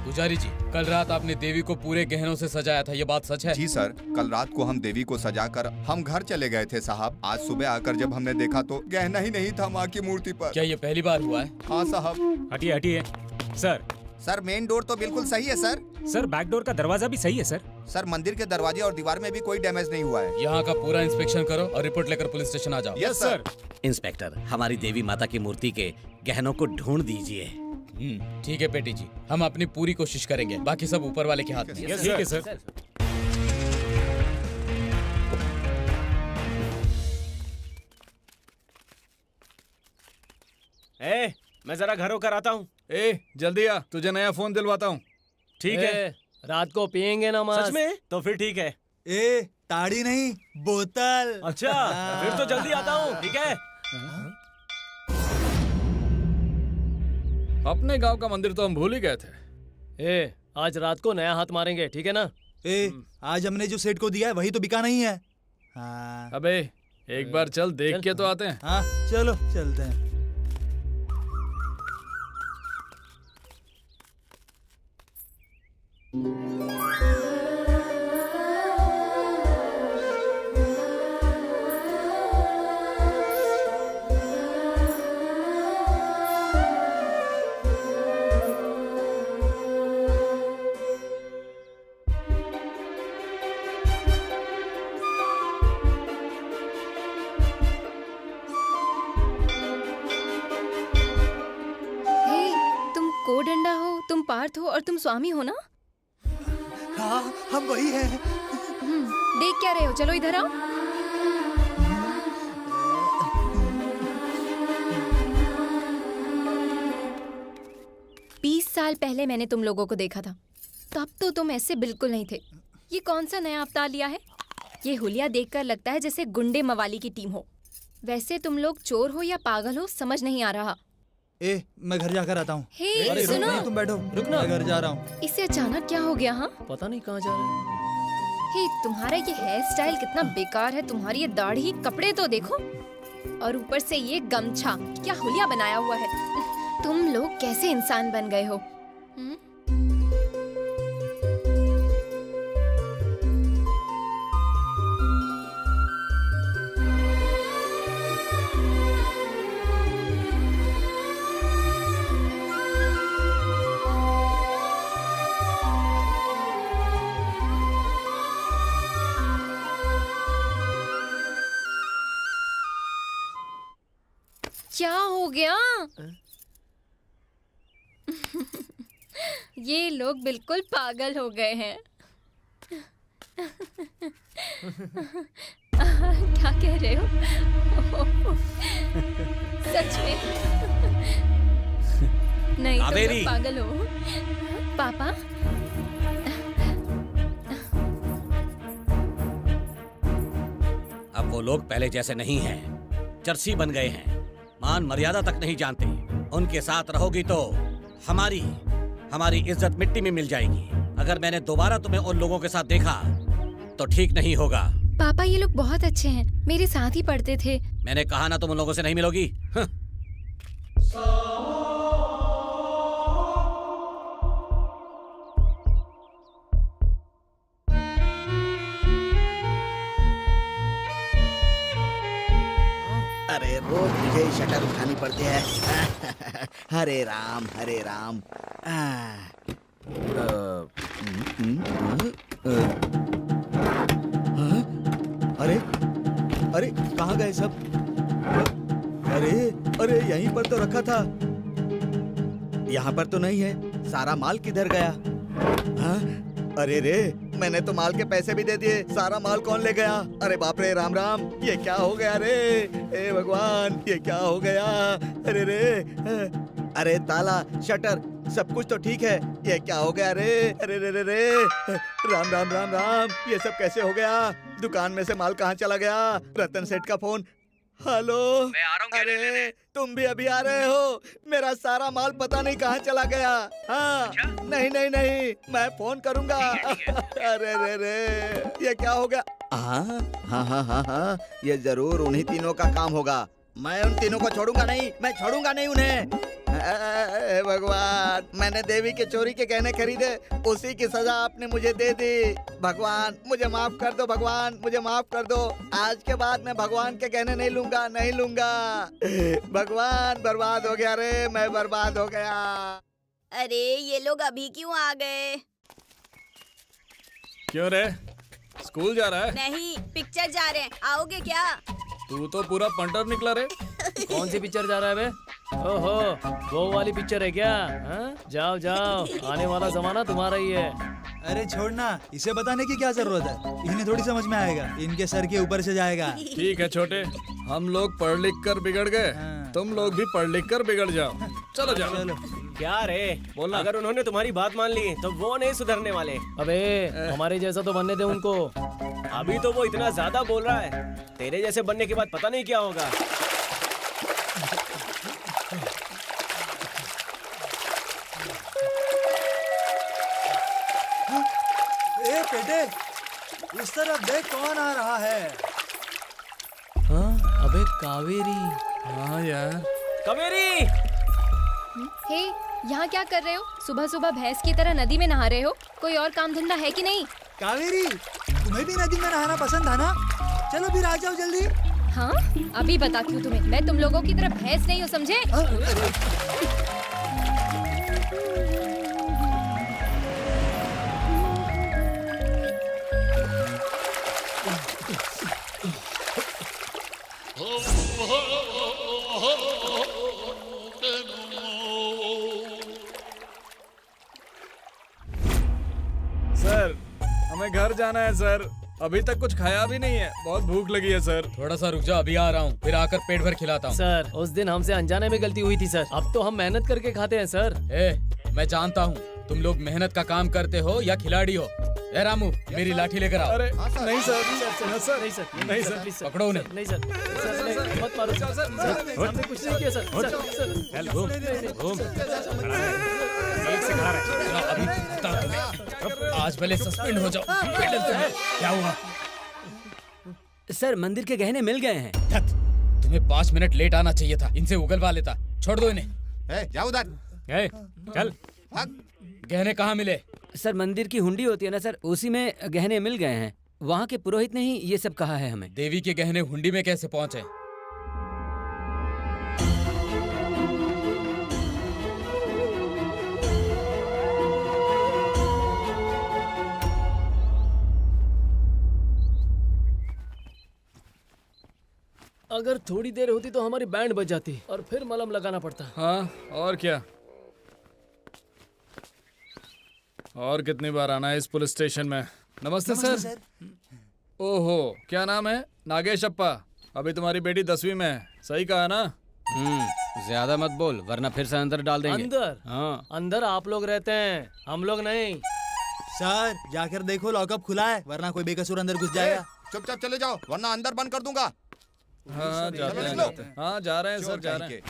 पुजारी जी, कल रात आपने देवी को पूरे गहनों से सजाया था, ये बात सच है? जी सर, कल रात को हम देवी को सजाकर हम घर चले गए थे साहब। आज सुबह आकर जब हमने देखा तो गहना ही नहीं था माँ की मूर्ति पर। क्या ये पहली बार हुआ है? हाँ साहब। हटिए हटिए। सर मेन डोर तो बिल्कुल सही है सर। सर बैक डोर का दरवाजा भी सही है सर। सर मंदिर के दरवाजे और दीवार में भी कोई डैमेज नहीं हुआ है। यहाँ का पूरा इंस्पेक्शन करो और रिपोर्ट लेकर पुलिस स्टेशन आ जाओ। Yes sir. इंस्पेक्टर, हमारी देवी माता की मूर्ति के गहनों को ढूंढ दीजिए। ठीक है बेटी जी, हम अपनी पूरी कोशिश करेंगे, बाकी सब ऊपर वाले के हाथ में। ठीक है सर। ए, मैं जरा घर होकर आता हूँ। ए, जल्दी आ, तुझे नया फोन दिलवाता हूँ। ठीक है। रात को पियेंगे ना मास? सच में? तो फिर ठीक है। ए, ताड़ी नहीं, बोतल। अच्छा, फिर तो जल्दी आता हूँ। ठीक है। अपने गांव का मंदिर तो हम भूल ही गए थे। ए, आज रात को नया हाथ मारेंगे, ठीक है ना? ए, आज हमने जो सेठ को दिया है वही तो बिका नहीं है। हाँ। अबे एक बार चल देख के तो आते हैं। हाँ चलो चलते हैं। कोडंडा हो, तुम पार्थ हो और तुम स्वामी हो ना? हाँ, हम वही हैं। देख क्या रहे हो, चलो इधर आओ। बीस साल पहले मैंने तुम लोगों को देखा था, तब तो तुम ऐसे बिल्कुल नहीं थे। ये कौन सा नया अवतार लिया है? ये हुलिया देखकर लगता है जैसे गुंडे मवाली की टीम हो। वैसे तुम लोग चोर हो या पागल हो समझ नहीं आ रहा। ए, मैं घर जाकर आता हूँ। हे, सुनो। नहीं, तुम बैठो, रुकना, मैं घर जा रहा हूँ। इससे अचानक क्या हो गया? हाँ, पता नहीं कहाँ जा रहा है। हे, तुम्हारा ये हेयर स्टाइल कितना बेकार है। तुम्हारी ये दाढ़ी, कपड़े तो देखो, और ऊपर से ये गमछा, क्या हुलिया बनाया हुआ है। तुम लोग कैसे इंसान बन गए हो? क्या हो गया? ये लोग बिल्कुल पागल हो गए हैं। क्या कह रहे हो? सच में? नहीं, तुम लोग पागल हो। पापा? अब वो लोग पहले जैसे नहीं हैं, चर्सी बन गए हैं, मान मर्यादा तक नहीं जानते। उनके साथ रहोगी तो हमारी इज्जत मिट्टी में मिल जाएगी। अगर मैंने दोबारा तुम्हें उन लोगों के साथ देखा तो ठीक नहीं होगा। पापा, ये लोग बहुत अच्छे हैं, मेरे साथ ही पढ़ते थे। मैंने कहा ना तुम उन लोगों से नहीं मिलोगी। अरे रोज मुझे ही शटर उठानी पड़ती है। हरे राम हरे राम। अरे अरे कहाँ गए सब? अरे अरे यहीं पर तो रखा था। यहाँ पर तो नहीं है। सारा माल किधर गया? हाँ? अरे रे, मैंने तो माल के पैसे भी दे दिए, सारा माल कौन ले गया? अरे बाप रे, राम राम, ये क्या हो गया रे? हे भगवान, ये क्या हो गया? अरे रे, अरे ताला, शटर, सब कुछ तो ठीक है, ये क्या हो गया रे? अरे रे रे रे, राम राम राम राम, ये सब कैसे हो गया? दुकान में से माल कहाँ चला गया? रतन सेठ का फोन। हेलो, मैं आ रहा हूँ। अरे तुम भी अभी आ रहे हो? मेरा सारा माल पता नहीं कहाँ चला गया। हाँ, नहीं नहीं नहीं, मैं फोन करूँगा। अरे रे रे, ये क्या हो गया? हाँ हाँ हाँ हाँ हाँ, ये जरूर उन्हीं तीनों का काम होगा। मैं उन तीनों को छोड़ूंगा नहीं, मैं छोड़ूंगा नहीं उन्हें। भगवान, मैंने देवी के चोरी के गहने खरीदे, उसी की सजा आपने मुझे दे दी। भगवान मुझे माफ कर दो, भगवान मुझे माफ कर दो। आज के बाद मैं भगवान के गहने नहीं लूंगा, नहीं लूंगा। भगवान, बर्बाद हो गया रे, मैं बर्बाद हो गया। अरे ये लोग अभी क्यों आ गए? क्यों रे, स्कूल जा रहा है? नहीं, पिक्चर जा रहे हैं, आओगे क्या? तू तो पूरा पंटर निकला रे। कौन सी पिक्चर जा रहा है बे? ओहो, वो वाली पिक्चर है क्या? हाँ? जाओ जाओ, आने वाला जमाना तुम्हारा ही है। अरे छोड़ना, इसे बताने की क्या जरूरत है? इन्हें थोड़ी समझ में आएगा, इनके सर के ऊपर से जाएगा। ठीक है छोटे, हम लोग पढ़ लिख कर बिगड़ गए, तुम लोग भी पढ़ लिख कर बिगड़ जाओ। चलो जाओ। चलो। क्या रे, बोला अगर उन्होंने तुम्हारी बात मान ली तो वो नहीं सुधरने वाले। अबे हमारे जैसा तो बनने दे उनको। अभी तो वो इतना ज्यादा बोल रहा है, तेरे जैसे बनने के बाद पता नहीं क्या होगा। ए बेटे, इस तरफ देख, कौन आ रहा है? हाँ, अबे कावेरी। हाँ यार, कावेरी। हे, यहाँ क्या कर रहे हो? सुबह सुबह भैंस की तरह नदी में नहा रहे हो? कोई और काम धंधा है कि नहीं? कावेरी, तुम्हें भी नदी में नहाना पसंद है ना? चलो फिर आ जाओ जल्दी। हाँ, अभी बताती हूँ तुम्हें। मैं तुम लोगों की तरह भैंस नहीं हूँ, समझे? सर हमें घर जाना है सर, अभी तक कुछ खाया भी नहीं है, बहुत भूख लगी है सर। थोड़ा सा रुक जा, अभी आ रहा हूँ, फिर आकर पेट भर खिलाता हूँ। सर, उस दिन हमसे अनजाने में गलती हुई थी सर, अब तो हम मेहनत करके खाते हैं सर। मैं जानता हूँ तुम लोग मेहनत का काम करते हो या खिलाड़ी हो। ए रामू, मेरी लाठी लेकर आओ। अरे नहीं सर, सर नहीं सर, नहीं सर, पकड़ो उन्हें। नहीं सर, मत मारो सर, हमने कुछ नहीं किया सर। चल घूम घूम, एक से खड़ा रह। अभी बता तुम्हें, आज भले सस्पेंड हो जाओ। क्या हुआ? सर, मंदिर के गहने मिल गए हैं। तुम्हें 5 मिनट लेट आना चाहिए था, इनसे उगलवा लेता। छोड़ दो इन्हें। जाओ उधर। चल। गहने कहाँ मिले? सर, मंदिर की हुंडी होती है ना सर, उसी में गहने मिल गए हैं। वहाँ के पुरोहित ने ही ये सब कहा है हमें। देवी के गहने हुंडी में कैसे पहुँचे? अगर थोड़ी देर होती तो हमारी बैंड बज जाती और फिर मलहम लगाना पड़ता। हाँ, और क्या? और कितनी बार आना है इस पुलिस स्टेशन में? नमस्ते सर। ओहो, क्या नाम है? नागेश अप्पा। अभी तुम्हारी बेटी 10वीं में है, सही कहा ना? ज्यादा मत बोल, वरना फिर से अंदर डाल देंगे। अंदर? हाँ, अंदर आप लोग रहते हैं, हम लोग नहीं। सर, जाकर देखो लॉकअप खुला है, वरना कोई बेकसूर अंदर घुस जाएगा। चुपचाप चले जाओ, वरना अंदर बंद कर दूंगा। हाँ जाते हैं, हाँ जा रहे हैं सर, जा रहे हैं।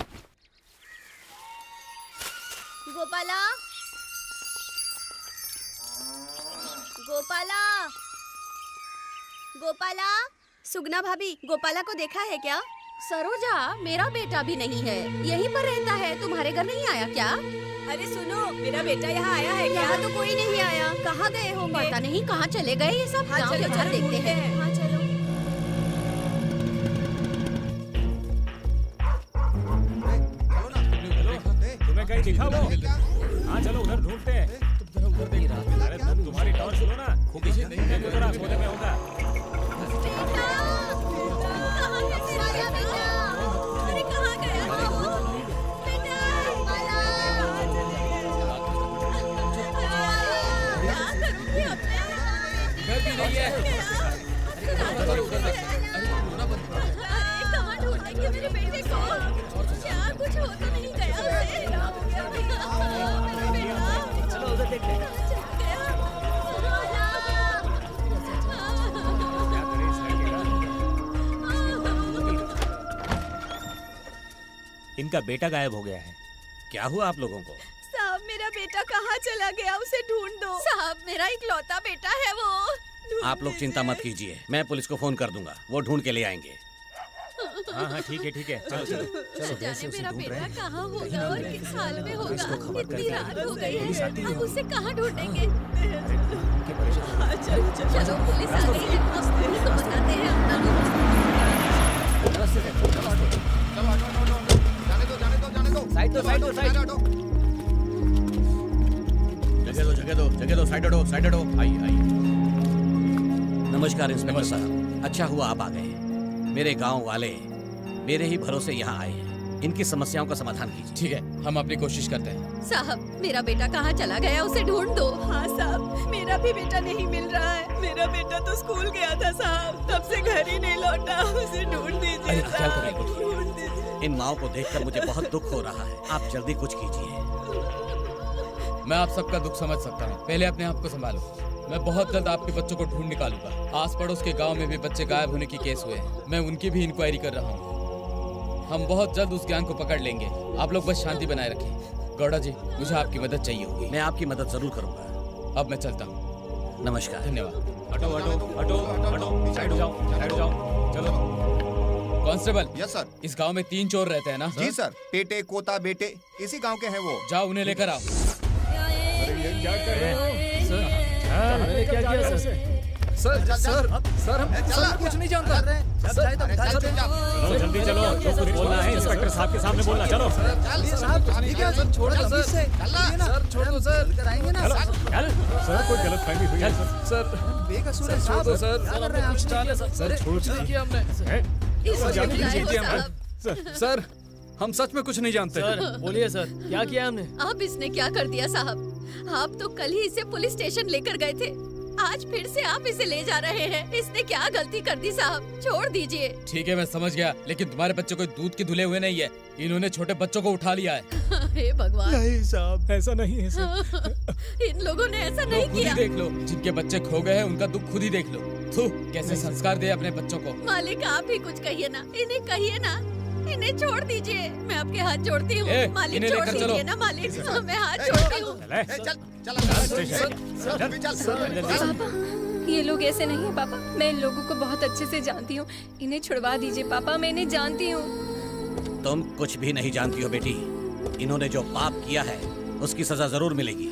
गोपाला, गोपाला, गोपाला, सुगना भाभी, गोपाला को देखा है क्या? सरोजा, मेरा बेटा भी नहीं है, यहीं पर रहता है, तुम्हारे घर नहीं आया क्या? अरे सुनो, मेरा बेटा यहाँ आया है क्या? यहाँ तो कोई नहीं आया, कहाँ गए होंगे? पता नहीं कहाँ चले गए ये सब। चलो देखते हैं। हाँ चलो। दिखा वो। हाँ चलो उधर ढूंढते हैं। अरे तुम तुम्हारी टॉर्च लो ना। देखो जरा कोने में होगा। कहाँ ढूंढेंगे मेरे बेटे को? क्या कुछ हो तो नहीं गया उसे? चलो उधर देख ले। इनका बेटा गायब हो गया है। क्या हुआ आप लोगों को? साहब मेरा बेटा कहाँ चला गया? उसे ढूंढ दो। साहब मेरा इकलौता बेटा है वो। आप लोग चिंता मत कीजिए, मैं पुलिस को फोन कर दूंगा, वो ढूंढ के ले आएंगे। हाँ ठीक है चलो चलो चलो। जाने मेरा बेटा कहाँ होगा और किस हाल में होगा? इतनी रात हो गई है, अब उसे कहाँ ढूंढेंगे? चलो पुलिस आ गई है, पुलिस को बताते हैं अपना। साइड दो साइड जगह दो साइड हटो। आइए। नमस्कार इंस्पेक्टर साहब, अच्छा हुआ आप आ गए। मेरे गांव वाले मेरे ही भरोसे यहाँ आए हैं, इनकी समस्याओं का समाधान कीजिए। ठीक है, हम अपनी कोशिश करते हैं। साहब मेरा बेटा कहाँ चला गया? उसे ढूंढ दो। हाँ साहब, मेरा भी बेटा नहीं मिल रहा है। मेरा बेटा तो स्कूल गया था साहब, तब से घर ही नहीं लौटा। उसे ढूंढ दीजिए साहब, ढूंढ दीजिए। इन माओ को देखकर मुझे बहुत दुख हो रहा है, आप जल्दी कुछ कीजिए। मैं आप सबका दुख समझ सकता हूँ, पहले अपने आप को संभालो। मैं बहुत जल्द आपके बच्चों को ढूंढ निकालूंगा। आस पड़ोस के गांव में भी बच्चे गायब होने की केस हुए हैं, मैं उनकी भी इंक्वायरी कर रहा हूँ। हम बहुत जल्द उस गैंग को पकड़ लेंगे, आप लोग बस शांति बनाए रखें। गौड़ा जी, मुझे आपकी मदद चाहिए होगी। मैं आपकी मदद जरूर करूंगा। अब मैं चलता हूँ। नमस्कार। धन्यवाद। हटो साइड हो जाओ चलो। कांस्टेबल। Yes sir. इस गांव में 3 चोर रहते हैं ना? जी सर, पेटे कोता बेटे इसी गांव के हैं वो। जाओ उन्हें लेकर आओ। क्या कर रहे हो मैंने क्या किया सर हम कुछ नहीं जानता। जल्दी चलो, जो कुछ बोलना है इंस्पेक्टर साहब के सामने बोलना। चलो छोड़ दो सर। सर कोई गलतफहमी हुई है सर छोड़ दो सर। कुछ नहीं किया हमने। सर हम सच में कुछ नहीं जानते। सर बोलिए सर, क्या किया हमने? अब इसने क्या कर दिया साहब? आप तो कल ही इसे पुलिस स्टेशन लेकर गए थे, आज फिर से आप इसे ले जा रहे हैं। इसने क्या गलती कर दी साहब? छोड़ दीजिए। ठीक है मैं समझ गया, लेकिन तुम्हारे बच्चे कोई दूध के धुले हुए नहीं है, इन्होंने छोटे बच्चों को उठा लिया है। हे भगवान। नहीं साहब, ऐसा नहीं है सर। इन लोगों ने ऐसा नहीं खुद ही किया। देख लो, जिनके बच्चे खो गए हैं उनका दुख खुद ही देख लो। थू, कैसे संस्कार दे अपने बच्चों को। मालिक आप ही कुछ कहिए ना, इन्हें कहिए ना, इन्हें छोड़ दीजिए। मैं आपके हाथ जोड़ती हूँ मालिक, इन्हें छोड़ लेकर चलो। दीजिए ना मालिक, मैं हाथ जोड़ती हूँ। पापा, ये लोग ऐसे नहीं है पापा, मैं इन लोगों को बहुत अच्छे से जानती हूँ। इन्हें छुड़वा दीजिए पापा, मैं इन्हें जानती हूँ। तुम कुछ भी नहीं जानती हो बेटी, इन्होंने जो पाप किया है उसकी सजा जरूर मिलेगी।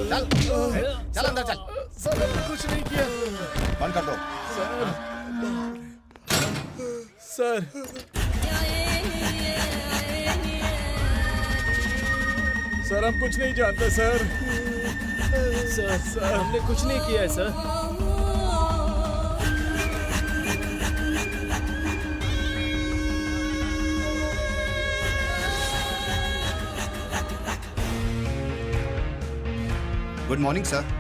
चल अंदर चल। सर कुछ नहीं किया। बंद कर दो। सर हम कुछ नहीं जानते सर। सर हमने कुछ नहीं किया है सर। Good morning sir.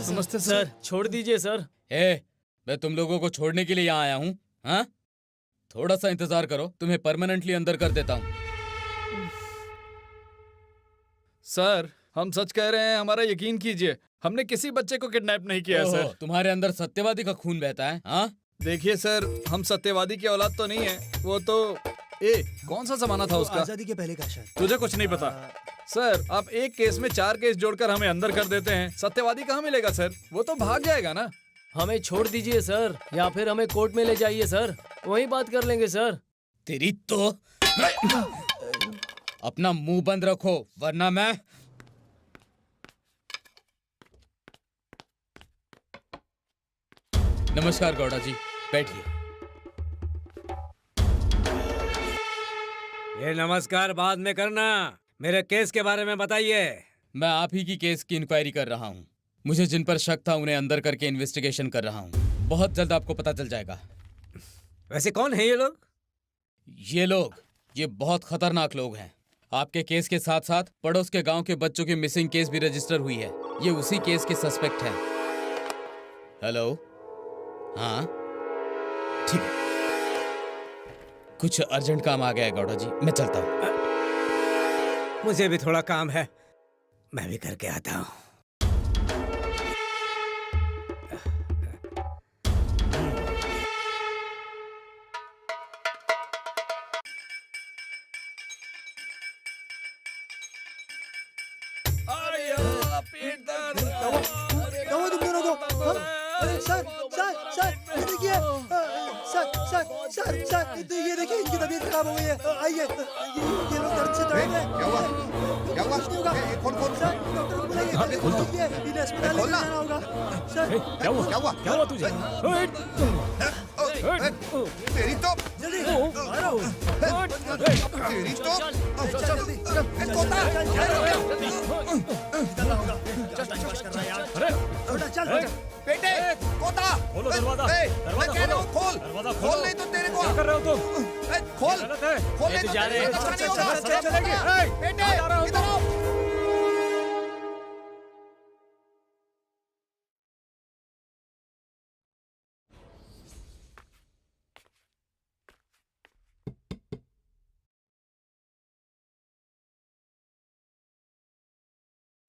नमस्ते सर, छोड़ दीजिए सर। मैं तुम लोगों को छोड़ने के लिए यहाँ आया हूँ। हाँ, थोड़ा सा इंतजार करो, तुम्हें परमानेंटली अंदर कर देता हूँ। सर हम सच कह रहे हैं, हमारा यकीन कीजिए, हमने किसी बच्चे को किडनैप नहीं किया है सर। तुम्हारे अंदर सत्यवादी का खून बहता है। हाँ देखिए सर, हम सत्यवादी की औलाद तो नहीं है, वो तो कौन सा जमाना था उसका? आजादी के पहले का शायद। तुझे कुछ नहीं पता। सर आप एक केस में 4 केस जोड़कर हमें अंदर कर देते हैं, सत्यवादी कहाँ मिलेगा सर? वो तो भाग जाएगा ना। हमें छोड़ दीजिए सर, या फिर हमें कोर्ट में ले जाइए सर, वहीं बात कर लेंगे सर। तेरी तो अपना मुंह बंद रखो, वरना मैं नमस्कार गौड़ा जी, बैठिए। ये नमस्कार बाद में करना, मेरे केस के बारे में बताइए। मैं आप ही की केस की इंक्वायरी कर रहा हूँ। मुझे जिन पर शक था उन्हें अंदर करके इन्वेस्टिगेशन कर रहा हूँ। बहुत जल्द आपको पता चल जाएगा। वैसे कौन है ये लोग? ये बहुत खतरनाक लोग हैं। आपके केस के साथ साथ पड़ोस के गांव के बच्चों की मिसिंग केस भी रजिस्टर हुई है। ये उसी केस के सस्पेक्ट हैं। हेलो, हाँ ठीक है। कुछ अर्जेंट काम आ गया है गौड़ा जी, मैं चलता हूँ। मुझे भी थोड़ा काम है, मैं भी करके आता हूँ। क्या हुआ तुम दोनों को? हाँ? अरे सर ये देखिए, सर ये देखिए, इनकी तबीयत खराब हो गई है। आइए, ये लोग दर्द से तड़प रहे हैं। क्या हुआ? कुछ नहीं होगा। खोल सर, डॉक्टर को बुलाइए, इन्हें अस्पताल ले जाना होगा। सर क्या हुआ तुझे? तेरी तो जल्दी तेरी तो कोता चल बेटे, कोता खोलो दरवाजा। मैं कह रहा हूँ खोल नहीं तो तेरे को क्या कर रहे हो तुम? खोल गलत है। नहीं तो तेरे को नुकसान नहीं होगा। चलेगी। बेटे इधर आओ।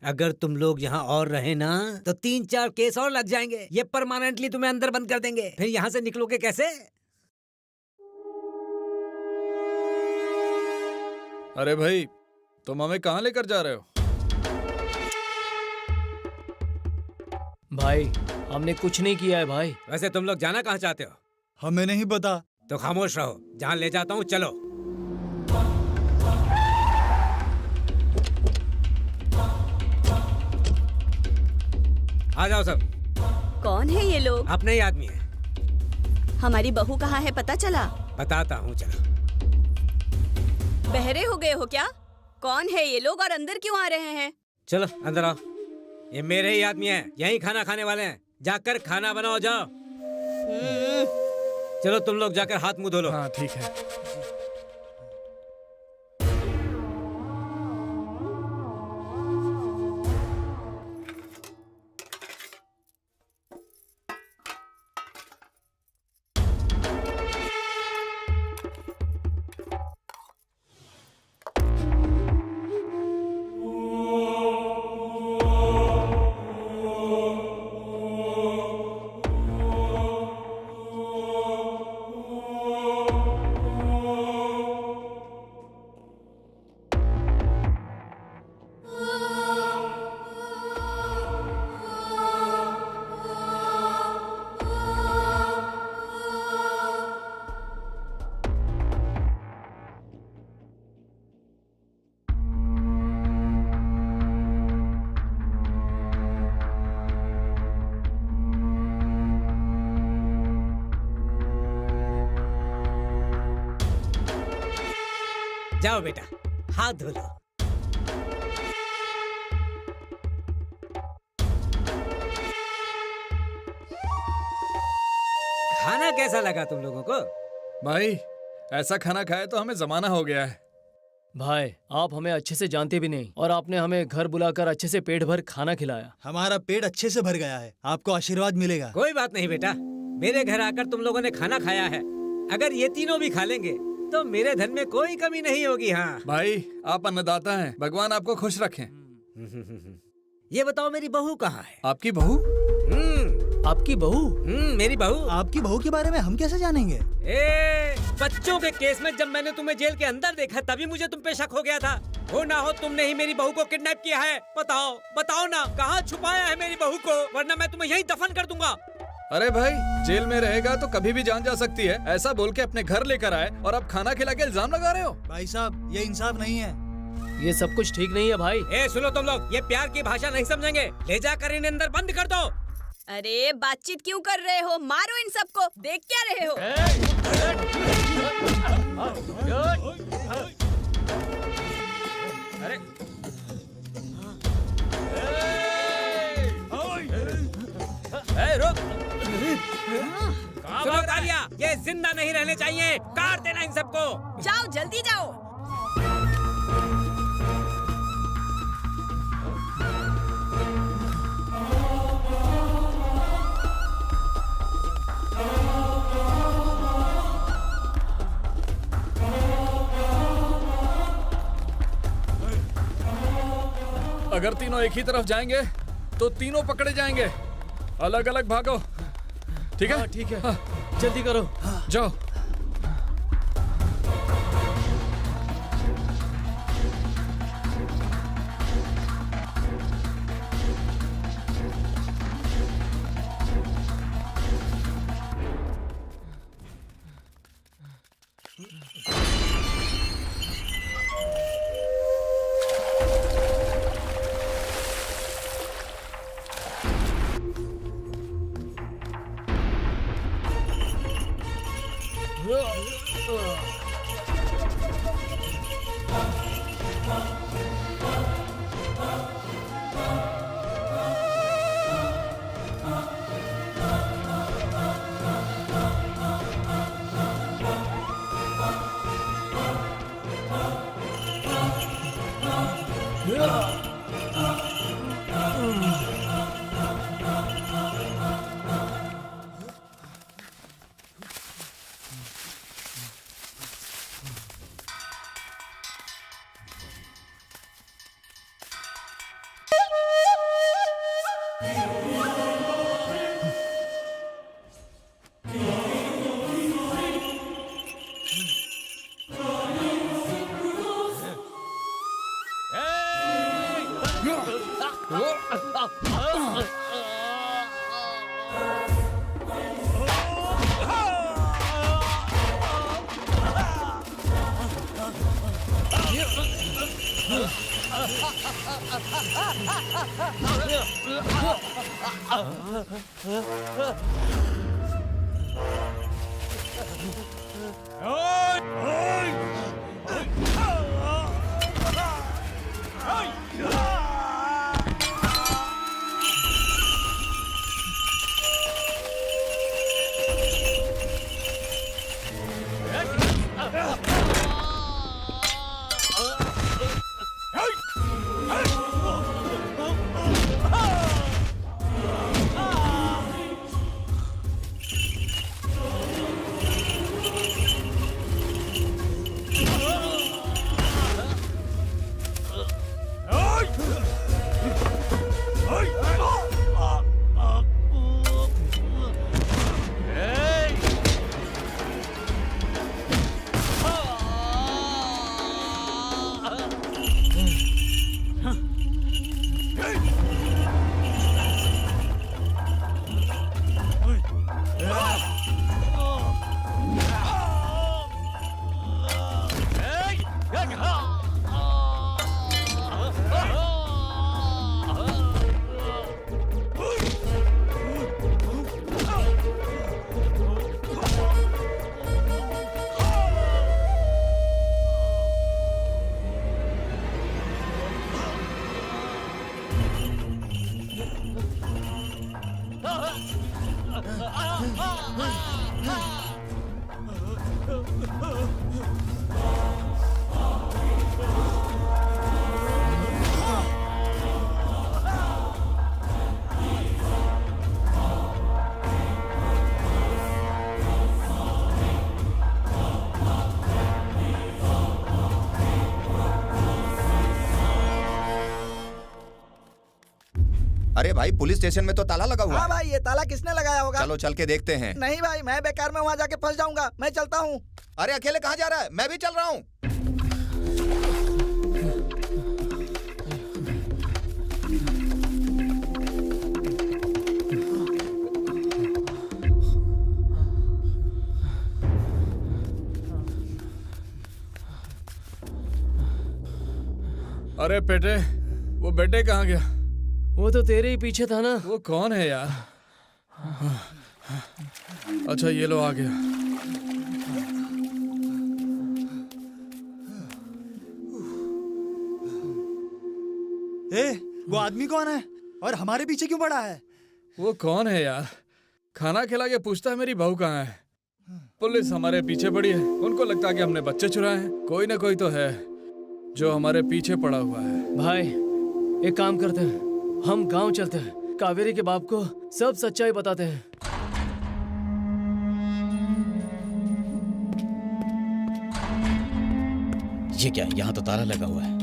अगर तुम लोग यहाँ और रहे ना तो 3-4 केस और लग जाएंगे। ये परमानेंटली तुम्हें अंदर बंद कर देंगे। फिर यहाँ से निकलोगे कैसे? अरे भाई, तुम हमें कहाँ लेकर जा रहे हो? भाई हमने कुछ नहीं किया है भाई। वैसे तुम लोग जाना कहाँ चाहते हो? हमें नहीं पता। तो खामोश रहो, जहाँ ले जाता हूँ चलो। आ जाओ सब। कौन है ये लोग? अपने ही आदमी है। हमारी बहू कहाँ है, पता चला? बताता हूँ, चलो। बहरे हो गए हो क्या? कौन है ये लोग और अंदर क्यों आ रहे हैं? चलो अंदर आओ। ये मेरे ही आदमी हैं, यहीं खाना खाने वाले हैं। जाकर खाना बनाओ, जाओ। चलो तुम लोग जाकर हाथ मुंह धो लो। हाँ ठीक है। जाओ बेटा, हाथ धो लो। खाना कैसा लगा तुम लोगों को? भाई, ऐसा खाना खाए तो हमें जमाना हो गया है। भाई आप हमें अच्छे से जानते भी नहीं और आपने हमें घर बुलाकर अच्छे से पेट भर खाना खिलाया। हमारा पेट अच्छे से भर गया है, आपको आशीर्वाद मिलेगा। कोई बात नहीं बेटा, मेरे घर आकर तुम लोगों ने खाना खाया है। अगर ये तीनों भी खा लेंगे तो मेरे धन में कोई कमी नहीं होगी। हाँ भाई, आप अन्नदाता हैं, भगवान आपको खुश रखें। ये बताओ मेरी बहू कहाँ है? आपकी बहू? आपकी बहू? मेरी बहू। आपकी बहू के बारे में हम कैसे जानेंगे? बच्चों के केस में जब मैंने तुम्हें जेल के अंदर देखा तभी मुझे तुम पे शक हो गया था। हो ना हो तुमने ही मेरी बहू को किडनैप किया है। बताओ ना, कहाँ छुपाया है मेरी बहू को, वरना मैं तुम्हें यहीं दफन कर दूंगा। अरे भाई, जेल में रहेगा तो कभी भी जान जा सकती है, ऐसा बोल के अपने घर लेकर आए और अब खाना खिला के इल्जाम लगा रहे हो। भाई साहब, ये इंसाफ नहीं है। ये सब कुछ ठीक नहीं है भाई। सुनो तुम लोग, ये प्यार की भाषा नहीं समझेंगे। ले जाकर इन्हें अंदर बंद कर दो। अरे बातचीत क्यों कर रहे हो? मारो इन सबको। देख क्या रहे हो? अरे रुक। सुनो तालिया, ये जिंदा नहीं रहने चाहिए। काट देना इन सबको। जाओ जल्दी जाओ। अगर तीनों एक ही तरफ जाएंगे तो तीनों पकड़े जाएंगे। अलग अलग भागो, ठीक है? ठीक है। जल्दी करो। जाओ। अरे भाई, पुलिस स्टेशन में तो ताला लगा हुआ हाँ है। भाई, ये ताला किसने लगाया होगा? चलो चल के देखते हैं। नहीं भाई, मैं बेकार में वहाँ जाके फंस जाऊंगा। मैं चलता हूँ। अरे अकेले कहाँ जा रहा है? मैं भी चल रहा हूँ। अरे बेटे, वो बेटे कहाँ गया? वो तो तेरे ही पीछे था ना। वो कौन है यार? अच्छा ये लो आ गया। वो आदमी कौन है और हमारे पीछे क्यों पड़ा है? वो कौन है यार? खाना खिला के पूछता है मेरी बहू कहाँ है। पुलिस हमारे पीछे पड़ी है, उनको लगता है कि हमने बच्चे चुराए हैं। कोई ना कोई तो है जो हमारे पीछे पड़ा हुआ है। भाई एक काम करते हैं, हम गांव चलते हैं, कावेरी के बाप को सब सच्चाई बताते हैं। ये क्या, यहाँ तो ताला लगा हुआ है।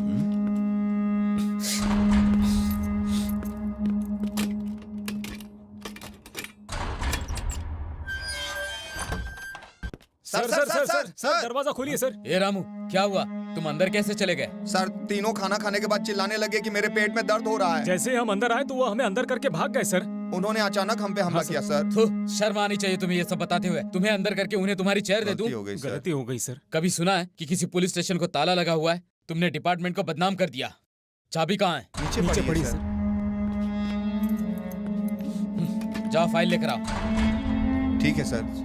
सर दरवाजा खोलिए सर। ए रामू, क्या हुआ? तुम अंदर कैसे चले गए? सर तीनों खाना खाने के बाद चिल्लाने लगे कि मेरे पेट में दर्द हो रहा है। जैसे ही हम अंदर आए तो वो हमें अंदर करके भाग गए सर। उन्होंने अचानक हम पे हमला किया सर। शर्म आनी चाहिए तुम्हें ये सब बताते हुए। तुम्हें अंदर करके उन्हें तुम्हारी चेयर दे दूं? गलती हो गई सर। कभी सुना है कि किसी पुलिस स्टेशन को ताला लगा हुआ है? तुमने डिपार्टमेंट को बदनाम कर दिया। चाबी कहाँ है? नीचे पड़ी है सर। जाओ फाइल लेकर आओ। ठीक है सर।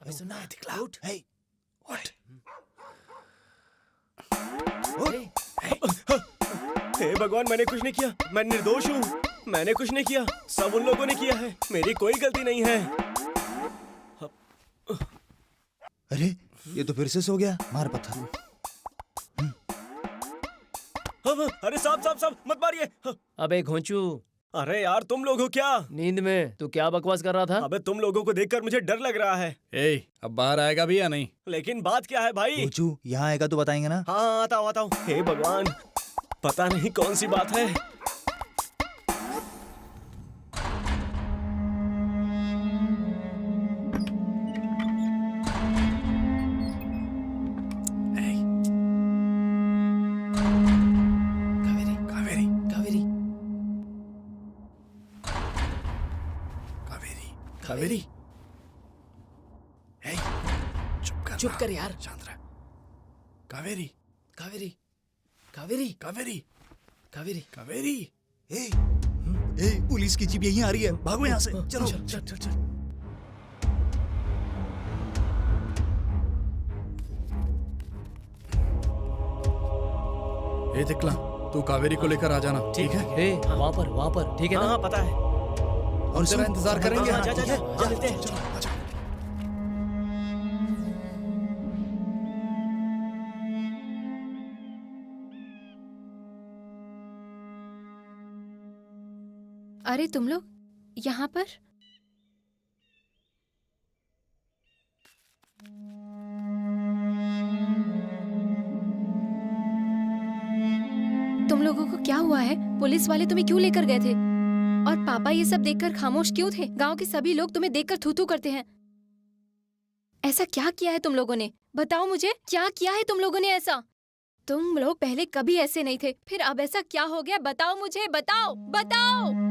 अबे सुना है, Out. Hey. What? हे भगवान, मैंने कुछ नहीं किया, मैं निर्दोष हूँ। मैंने कुछ नहीं किया, सब उन लोगों ने किया है, मेरी कोई गलती नहीं है। अरे ये तो फिर से सो गया। मार पत्थर। अरे साहब मत मारिए। अबे घोंचू, अरे यार तुम लोग हो क्या? नींद में तू क्या बकवास कर रहा था? अबे तुम लोगों को देखकर मुझे डर लग रहा है। अब बाहर आएगा भी या नहीं? लेकिन बात क्या है भाई? गोचू यहाँ आएगा तो बताएंगे ना। हाँ आता हूँ। हे भगवान, पता नहीं कौन सी बात है। कावेरी, चुप कर यार। शांत रह। कावेरी, कावेरी, कावेरी, कावेरी, कावेरी, कावेरी। पुलिस की जीप यहीं आ रही है, भागो यहाँ से। चलो चल चल चल। ए तिकला, तू कावेरी को लेकर आ जाना, ठीक है? वहाँ पर, ठीक है ना? हाँ पता है। और तेरा इंतजार करेंगे। जा चलते हैं। अरे तुम लोग यहाँ पर? तुम लोगों को क्या हुआ है? पुलिस वाले तुम्हें क्यों लेकर गए थे? और पापा ये सब देखकर खामोश क्यों थे? गांव के सभी लोग तुम्हें देखकर थू-थू करते हैं। ऐसा क्या किया है तुम लोगों ने? बताओ मुझे, क्या किया है तुम लोगों ने ऐसा? तुम लोग पहले कभी ऐसे नहीं थे, फिर अब ऐसा क्या हो गया? बताओ मुझे, बताओ, बताओ।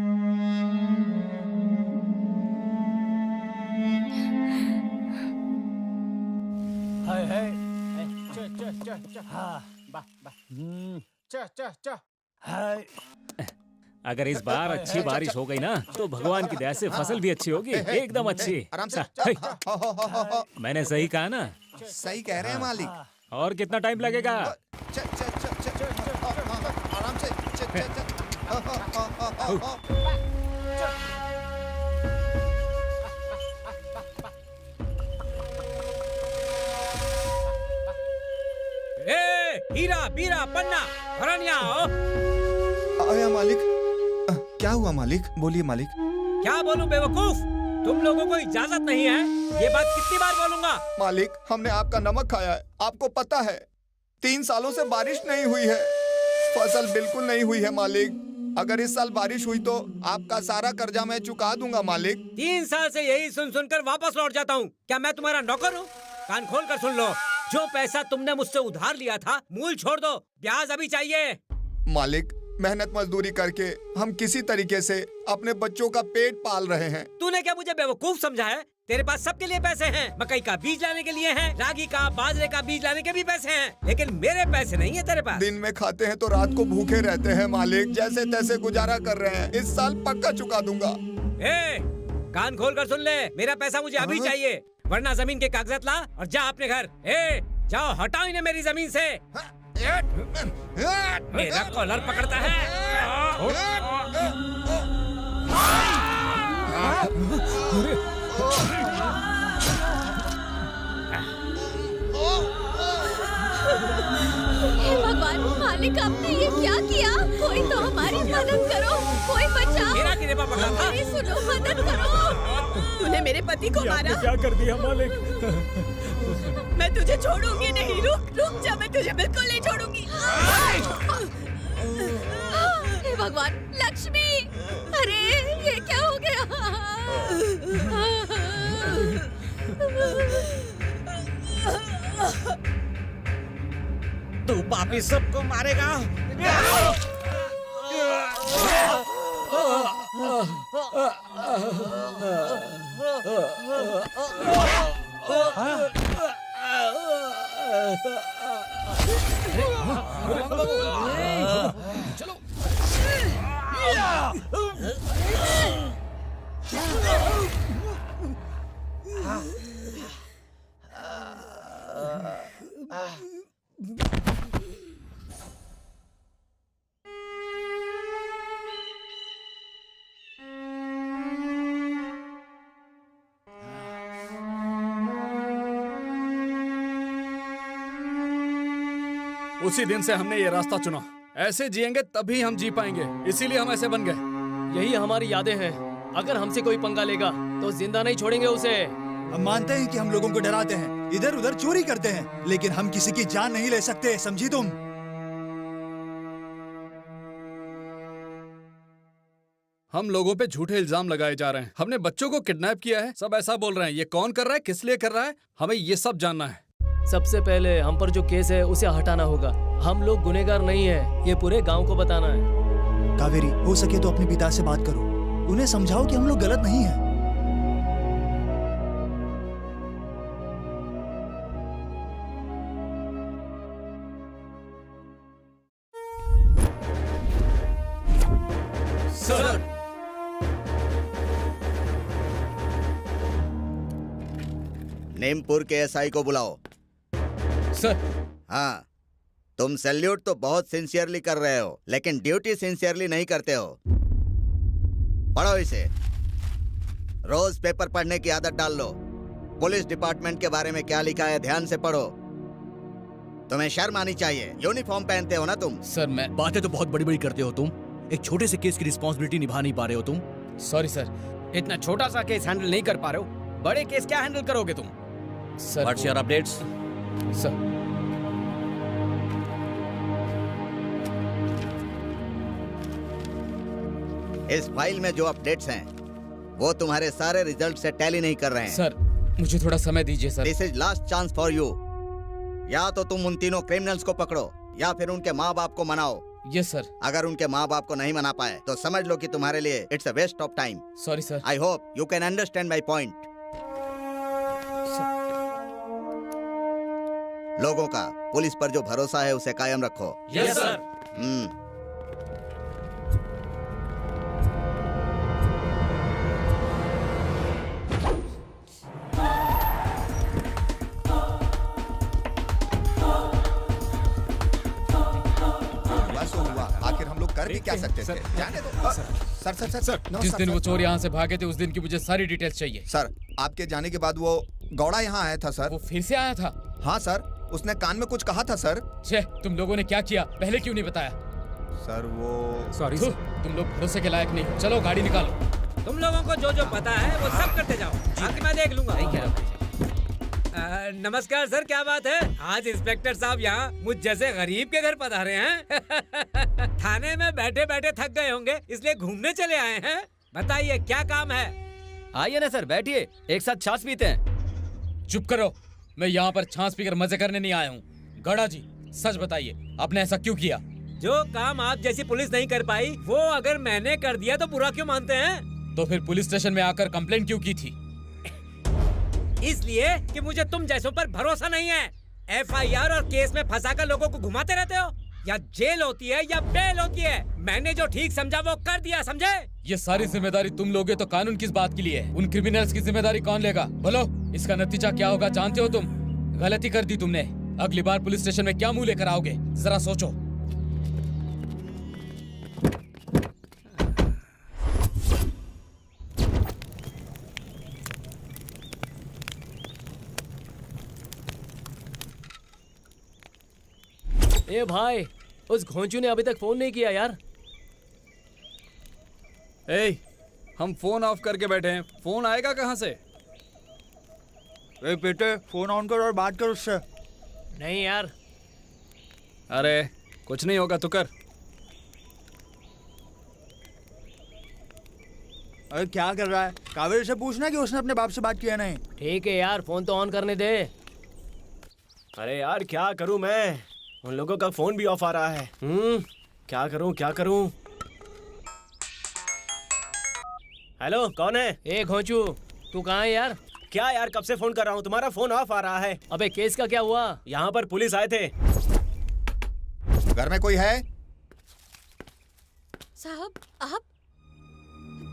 अगर इस बार अच्छी बारिश हो गई ना तो भगवान की दया से फसल भी अच्छी होगी, एकदम अच्छी। आराम से। मैंने सही कहा ना? सही कह रहे हैं मालिक। और कितना टाइम लगेगा? आराम से। हीरा बीरा पन्ना भरनिया आओ। आया मालिक। क्या हुआ मालिक? बोलिए मालिक। क्या बोलूं बेवकूफ, तुम लोगों को इजाजत नहीं है? ये बात कितनी बार बोलूंगा? मालिक, हमने आपका नमक खाया है, आपको पता है 3 सालों से बारिश नहीं हुई है, फसल बिल्कुल नहीं हुई है मालिक। अगर इस साल बारिश हुई तो आपका सारा कर्जा मैं चुका दूंगा मालिक। 3 साल से यही सुन सुनकर वापस लौट जाता हूँ। क्या मैं तुम्हारा नौकर हूँ? कान खोल कर सुन लो, जो पैसा तुमने मुझसे उधार लिया था मूल छोड़ दो, ब्याज अभी चाहिए। मालिक, मेहनत मजदूरी करके हम किसी तरीके से अपने बच्चों का पेट पाल रहे हैं। तूने क्या मुझे बेवकूफ समझा है? तेरे पास सबके लिए पैसे हैं, मकई का बीज लाने के लिए हैं, रागी का बाजरे का बीज लाने के भी पैसे हैं, लेकिन मेरे पैसे नहीं है तेरे पास। दिन में खाते हैं तो रात को भूखे रहते हैं मालिक, जैसे तैसे गुजारा कर रहे हैं। इस साल पक्का चुका दूंगा। कान खोल कर सुन ले, मेरा पैसा मुझे अभी चाहिए, वरना जमीन के कागजात ला और जा अपने घर। जाओ, हटाओ इन्हें मेरी जमीन से। मेरा कॉलर पकड़ता है। हे भगवान, मालिक आपने ये क्या किया? कोई तो हमारी मदद करो, कोई बचाओ। मेरा गिरेबा पकड़ा था। अरे सुनो, मदद करो। तूने मेरे पति को मारा। क्या कर दिया मालिक? मैं तुझे छोड़ूंगी नहीं। रुक जा, मैं तुझे बिल्कुल नहीं छोड़ूंगी। हे भगवान, लक्ष्मी! अरे ये क्या हो गया? तू पापी सबको मारेगा। चलो। उसी दिन से हमने ये रास्ता चुना। ऐसे जिएंगे तभी हम जी पाएंगे, इसीलिए हम ऐसे बन गए। यही हमारी यादें हैं। अगर हमसे कोई पंगा लेगा तो जिंदा नहीं छोड़ेंगे उसे। हम मानते हैं कि हम लोगों को डराते हैं, इधर उधर चोरी करते हैं, लेकिन हम किसी की जान नहीं ले सकते, समझी तुम? हम लोगों पे झूठे इल्जाम लगाए जा रहे हैं। हमने बच्चों को किडनैप किया है, सब ऐसा बोल रहे हैं। ये कौन कर रहा है, किस लिए कर रहा है, हमें ये सब जानना है। सबसे पहले हम पर जो केस है उसे हटाना होगा। हम लोग गुनहगार नहीं है, ये पूरे गांव को बताना है। कावेरी, हो सके तो अपने पिता से बात करो, उन्हें समझाओ कि हम लोग गलत नहीं हैं। सर। नेमपुर के एसआई को बुलाओ। सर। हाँ, तुम सैल्यूट तो बहुत सिंसियरली कर रहे हो, लेकिन ड्यूटी सिंसियरली नहीं करते हो। पढ़ो इसे। रोज पेपर पढ़ने की आदत डाल लो। पुलिस डिपार्टमेंट के बारे में क्या लिखा है ध्यान से पढ़ो। तुम्हें शर्म आनी चाहिए, यूनिफॉर्म पहनते हो ना तुम। सर मैं बातें तो बहुत बड़ी बड़ी करते हो तुम, एक छोटे से केस की रिस्पॉन्सिबिलिटी निभा नहीं पा रहे हो तुम। Sorry sir. इतना छोटा सा केस हैंडल नहीं कर पा रहे हो, बड़े केस क्या हैंडल करोगे तुम? Sir what's your updates? Sir इस फाइल में जो अपडेट्स हैं वो तुम्हारे सारे रिजल्ट से टैली नहीं कर रहे हैं। सर मुझे थोड़ा समय दीजिए sir. This is last chance for you. या तो तुम उन तीनों क्रिमिनल्स को पकड़ो या फिर उनके माँ बाप को मनाओ। Yes sir. अगर उनके माँ बाप को नहीं मना पाए तो समझ लो कि तुम्हारे लिए it's a waste of time. Sorry sir. I hope you can understand my point. लोगों का पुलिस पर जो भरोसा है उसे कायम रखो। Yes sir. आखिर हम लोग कर भी क्या सकते थे? जाने दो। सर सर सर सर जिस दिन वो चोर यहाँ से भागे थे उस दिन की मुझे सारी डिटेल्स चाहिए। सर आपके जाने के बाद वो गौड़ा यहाँ आया था सर। वो फिर से आया था? हाँ सर, उसने कान में कुछ कहा था सर। छे, तुम लोगों ने क्या किया, पहले क्यों नहीं बताया? सर वो सॉरी सर। तुम लोग भरोसे के लायक नहीं हो। चलो गाड़ी निकालो। तुम लोगों को जो जो पता है वो सब करते जाओ, बाकी मैं देख लूंगा। नमस्कार सर, क्या बात है? आज इंस्पेक्टर साहब यहाँ मुझ जैसे गरीब के घर पधारे हैं। थाने में बैठे बैठे थक गए होंगे इसलिए घूमने चले आए हैं। बताइए क्या काम है? आइए ना सर, बैठिए, एक साथ छाछ पीते हैं। चुप करो, मैं यहाँ पर छाछ पीकर मजे करने नहीं आया हूँ। गड़ा जी सच बताइए, आपने ऐसा क्यों किया? जो काम आप जैसी पुलिस नहीं कर पाई वो अगर मैंने कर दिया तो बुरा क्यों मानते हैं? तो फिर पुलिस स्टेशन में आकर कंप्लेंट क्यों की थी? इसलिए कि मुझे तुम जैसों पर भरोसा नहीं है। FIR और केस में फंसाकर लोगों को घुमाते रहते हो। या जेल होती है या बेल होती है। मैंने जो ठीक समझा वो कर दिया, समझे? ये सारी जिम्मेदारी तुम लोगे तो कानून किस बात के लिए है? उन क्रिमिनल्स की जिम्मेदारी कौन लेगा? बोलो, इसका नतीजा क्या होगा जानते हो तुम? गलती कर दी तुमने। अगली बार पुलिस स्टेशन में क्या मुंह लेकर आओगे, जरा सोचो। ए भाई, उस घोंचू ने अभी तक फोन नहीं किया यार। ए, हम फोन ऑफ करके बैठे हैं, फोन आएगा कहाँ से? ए बेटे, फोन ऑन कर और बात कर उससे। नहीं यार। अरे कुछ नहीं होगा, तू कर। अरे क्या कर रहा है? कावेरी से पूछना कि उसने अपने बाप से बात किया नहीं। ठीक है यार, फोन तो ऑन करने दे। अरे यार क्या करूं मैं, उन लोगों का फोन भी ऑफ आ रहा है। क्या करूं? हेलो, कौन है? ए घोंचू, तू कहाँ है यार? क्या यार, कब से फोन कर रहा हूँ, तुम्हारा फोन ऑफ आ रहा है। अबे केस का क्या हुआ? यहाँ पर पुलिस आए थे। घर में कोई है? साहब, आप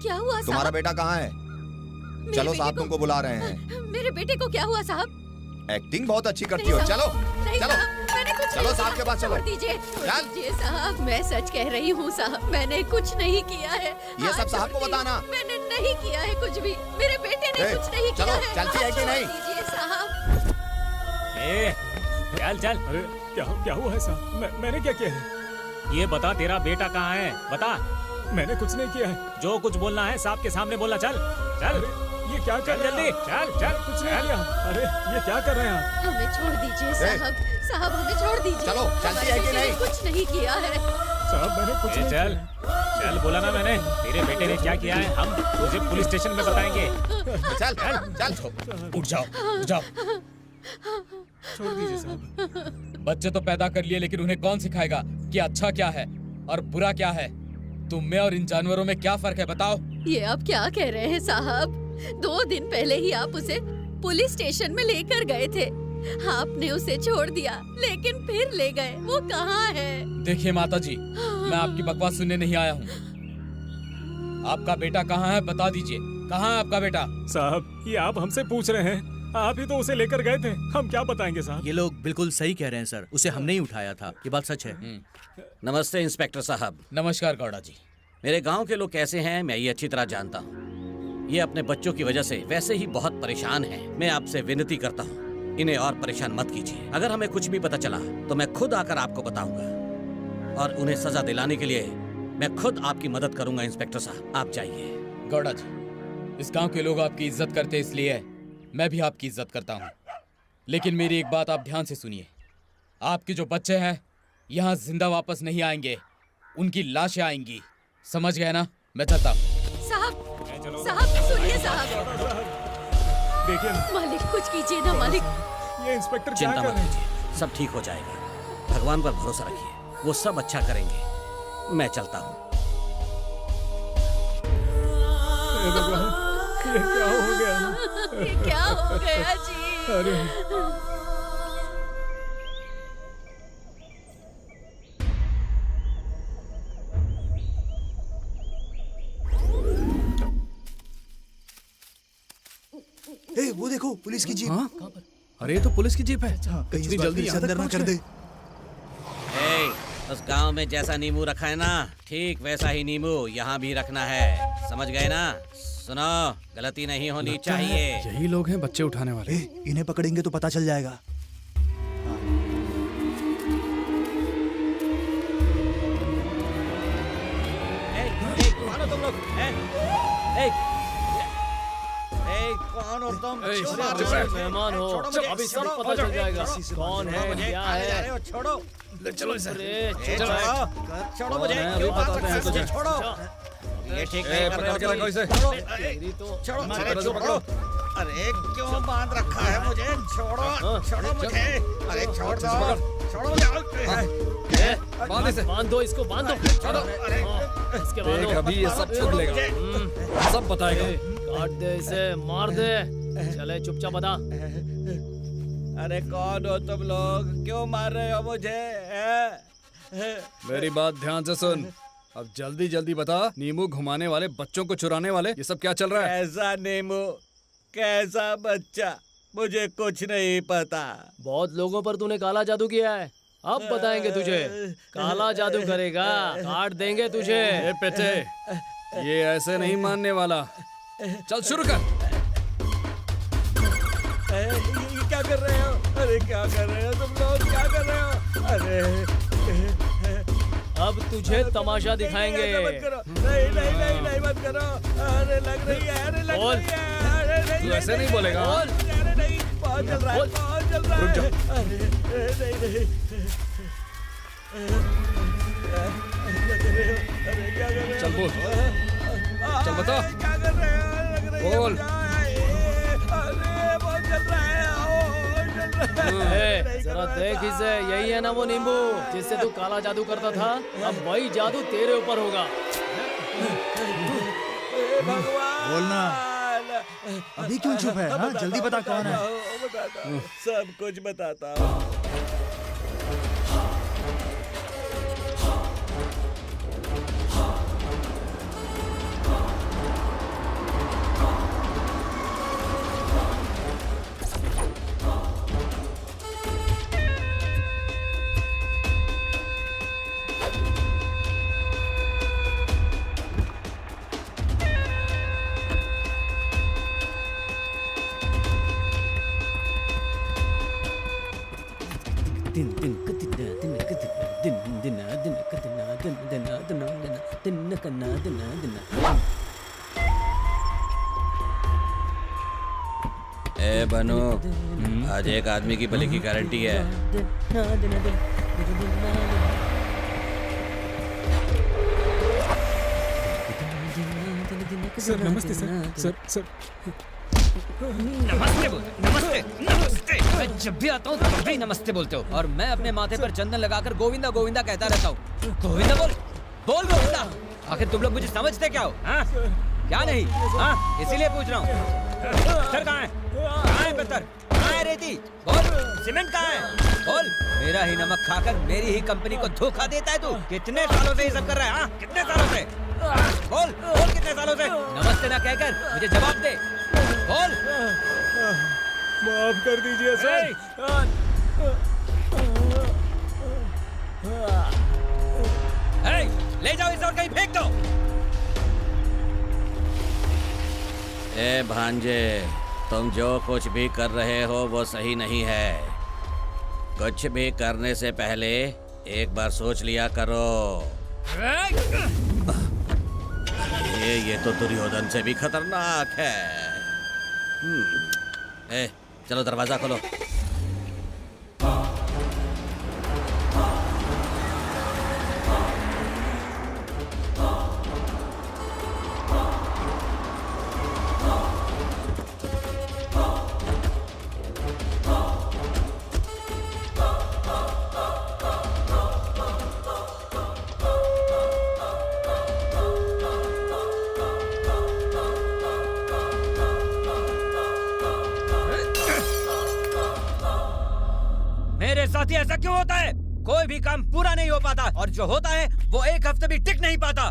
क्या हुआ साहब? तुम्हारा बेटा कहाँ है? चलो साहब, तुमको बुला रहे हैं। मेरे बेटे को क्या हुआ साहब? एक्टिंग बहुत अच्छी करती हो। चलो चलो चलो साहब के पास चलो। छोड़ दीजिए साहब, मैं सच कह रही हूँ साहब, मैंने कुछ नहीं किया है। ये सब साहब को बताना। मैंने नहीं किया है कुछ भी, मेरे बेटे ने कुछ नहीं किया है। चलती है कि नहीं? दीजिए साहब। चल। अरे क्या हुआ है साहब? मैंने क्या किया है? ये बता, तेरा बेटा कहाँ है? बता। मैंने कुछ नहीं किया है। जो कुछ बोलना है साहब के सामने बोलना। चल। ये क्या कर जल्दी? चल। कुछ नहीं किया। अरे ये क्या कर रहे हैं आप? हमें छोड़ दीजिए साहब, हमें छोड़ दीजिए। चलो, चलती है कि नहीं? कुछ नहीं किया है साहब, मैंने कुछ नहीं। चल बोला ना मैंने, तेरे बेटे ने क्या किया है हम तुझे पुलिस स्टेशन में बताएंगे। चल। उठ जाओ। छोड़ दीजिए साहब। बच्चे तो पैदा कर लिए, लेकिन उन्हें कौन सिखाएगा कि अच्छा क्या है और बुरा क्या है? तुम में और इन जानवरों में क्या फर्क है, बताओ? ये आप क्या कह रहे हैं साहब? 2 दिन पहले ही आप उसे पुलिस स्टेशन में लेकर गए थे। आपने उसे छोड़ दिया, लेकिन फिर ले गए। वो कहाँ है? देखिए माता जी, मैं आपकी बकवास सुनने नहीं आया हूँ। आपका बेटा कहाँ है, बता दीजिए। कहाँ है आपका बेटा? साहब, ये आप हमसे पूछ रहे हैं? आप ही तो उसे लेकर गए थे, हम क्या बताएंगे साहब? ये लोग बिल्कुल सही कह रहे हैं सर, उसे हमने ही उठाया था, ये बात सच है। नमस्ते इंस्पेक्टर साहब। नमस्कार गौड़ा जी। मेरे गांव के लोग कैसे हैं मैं ये अच्छी तरह जानता हूँ। ये अपने बच्चों की वजह से वैसे ही बहुत परेशान हैं। मैं आपसे विनती करता हूँ, इन्हें और परेशान मत कीजिए। अगर हमें कुछ भी पता चला तो मैं खुद आकर आपको बताऊंगा और उन्हें सजा दिलाने के लिए मैं खुद आपकी मदद करूंगा। इंस्पेक्टर साहब, आप जाइए। गौड़ा जी, इस गांव के लोग आपकी इज्जत करते इसलिए मैं भी आपकी इज्जत करता हूँ। लेकिन मेरी एक बात आप ध्यान से सुनिए। आपके जो बच्चे हैं यहाँ जिंदा वापस नहीं आएंगे, उनकी लाशें आएंगी। समझ गए ना? मैं चलता हूँ। साहब सुनिए साहब। देखिए मालिक, कुछ कीजिए ना मालिक। ये इंस्पेक्टर क्या चिंता कर मत रहे हैं? कीजिए, सब ठीक हो जाएगा। भगवान पर भरोसा रखिए, वो सब अच्छा करेंगे। मैं चलता हूँ। ये क्या हो गया? ये क्या हो गया जी? अरे वो देखो, पुलिस की जीप। हाँ? अरे ये तो पुलिस की जीप है। कहीं जल्दी अंदर ना कर दे। उस गांव में जैसा नींबू रखा है ना, ठीक वैसा ही नींबू यहाँ भी रखना है। समझ गए ना? सुनो, गलती नहीं होनी चाहिए। यही लोग हैं बच्चे उठाने वाले। इन्हें पकड़ेंगे तो पता चल जाएगा। कौन हो तुम लोग? कौन हो तुम? मेहमान हो, अभी सब पता चल जाएगा कौन है क्या है। छोड़ो, चलो इसे। छोड़ो मुझे। अभी बताते हैं तुझे। छोड़ो। ये ठीक नहीं कर रहे हो। पकड़ो इसे। छोड़ो, छोड़ो। अरे क्यों बांध रखा है मुझे? छोड़ो मुझे। अरे छोड़ दो। छोड़ो मुझे। बांध इसे। बांध दो इसको, बांध दो। छोड़ो। इसके देख बांधो। अभी ये सब छुप लेगा, सब बताएगा। काट दे इसे, मार दे। चले चुपचाप बता। अरे कौन हो तुम लोग, क्यों मार रहे हो मुझे? मेरी बात ध्यान से सुन, अब जल्दी जल्दी बता, नींबू घुमाने वाले, बच्चों को चुराने वाले, ये सब क्या चल रहा है? कैसा नींबू, कैसा बच्चा, मुझे कुछ नहीं पता। बहुत लोगों पर तूने काला जादू किया है, अब बताएंगे तुझे। काला जादू करेगा, काट देंगे तुझे। ए बेटे, ये ऐसे नहीं मानने वाला। चल शुरू कर। ये क्या कर रहे हो? अरे क्या कर रहे हो तुम लोग, क्या कर रहे हो? अरे अब तुझे तमाशा दिखाएंगे। मत करो, नहीं नहीं नहीं नहीं मत करो। अरे लग रही है, अरे लग रही है। अरे नहीं, तू ऐसे नहीं बोलेगा। अरे नहीं, बहुत चल रहा है, बहुत चल रहा है। अरे नहीं नहीं, क्या कर रहे हो? अरे क्या कर रहे हो? चल बोल, चल बता। क्या कर रहे हो? लग रही है बोल। अरे बहुत चल रहा है, चल रहा है। जरा देख इसे, यही है ना वो नींबू जिससे तू काला जादू करता था? अब वही जादू तेरे ऊपर होगा। बोलना, अभी क्यों चुप है? हाँ, जल्दी बता कौन है? बताता हूँ, सब कुछ बताता हूँ। ए बनू, आज एक आदमी की बलि की गारंटी है। सर नमस्ते सर। सर नमस्ते बोल, नमस्ते नमस्ते। मैं जब भी आता हूँ तब भी नमस्ते बोलते हो, और मैं अपने माथे पर चंदन लगाकर गोविंदा गोविंदा कहता रहता हूँ। गोविंदा बोल, बोल गोविंदा। आखिर तुम लोग मुझे समझते क्या हो? हाँ क्या नहीं? हाँ इसीलिए पूछ रहा हूँ। पत्थर कहाँ है? कहाँ है पत्थर? कहाँ है रेती? बोल। सीमेंट कहाँ है? बोल। मेरा ही नमक खाकर मेरी ही कंपनी को धोखा देता है तू। कितने सालों से ये सब कर रहा है? हाँ कितने सालों से? बोल बोल, कितने सालों से? नमस्ते ना कहकर मुझे जवाब दे, बोल। माफ कर दीजिए सर। ले जाओ इसे और कहीं फेंक दो। ए भांजे, तुम जो कुछ भी कर रहे हो वो सही नहीं है। कुछ भी करने से पहले एक बार सोच लिया करो। ये तो दुर्योधन से भी खतरनाक है। ए, चलो दरवाजा खोलो। मेरे साथी ऐसा क्यों होता है? कोई भी काम पूरा नहीं हो पाता, और जो होता है वो एक हफ्ते भी टिक नहीं पाता।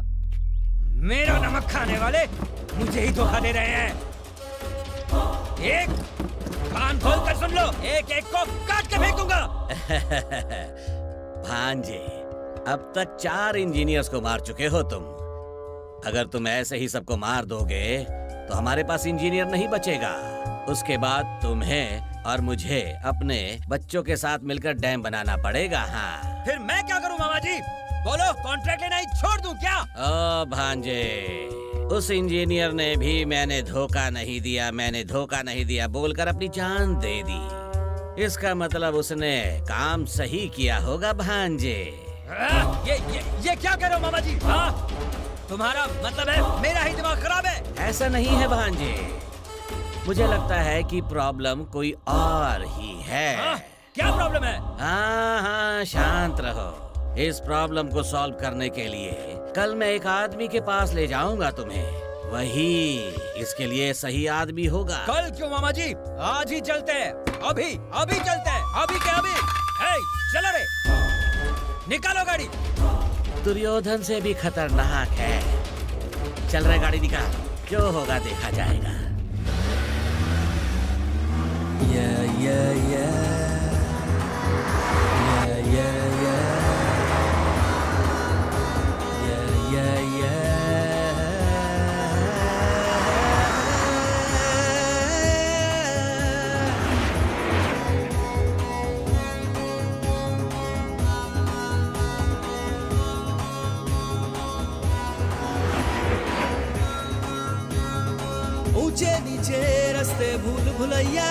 मेरा नमक खाने वाले मुझे ही धोखा दे रहे हैं। एक कान खोल कर सुन लो, एक एक को काट के फेंक दूंगा। भांजे, अब तक 4 इंजीनियर्स को मार चुके हो तुम। अगर तुम ऐसे ही सबको मार दोगे तो हमारे पास इंजीनियर नहीं बचेगा। उसके बाद तुम्हें और मुझे अपने बच्चों के साथ मिलकर डैम बनाना पड़ेगा। हाँ, फिर मैं क्या करूं मामा जी? बोलो, कॉन्ट्रैक्ट लेना ही छोड़ दूं क्या? ओ भांजे, उस इंजीनियर ने भी मैंने धोखा नहीं दिया बोलकर अपनी जान दे दी। इसका मतलब उसने काम सही किया होगा भांजे। ये क्या कह रहे हो मामा जी? हाँ? तुम्हारा मतलब है मेरा ही दिमाग खराब है? ऐसा नहीं है भांजे, मुझे लगता है कि प्रॉब्लम कोई और ही है। क्या प्रॉब्लम है? हाँ, शांत रहो। इस प्रॉब्लम को सॉल्व करने के लिए कल मैं एक आदमी के पास ले जाऊंगा तुम्हें। वही इसके लिए सही आदमी होगा। कल क्यों मामा जी, आज ही चलते हैं। अभी अभी चलते हैं, अभी क्या अभी। हे, चलो रे, निकालो गाड़ी। दुर्योधन से भी खतरनाक है। चल रहे, गाड़ी निकाल, जो होगा देखा जाएगा। ऊंचे नीचे रास्ते भूल भुलैया,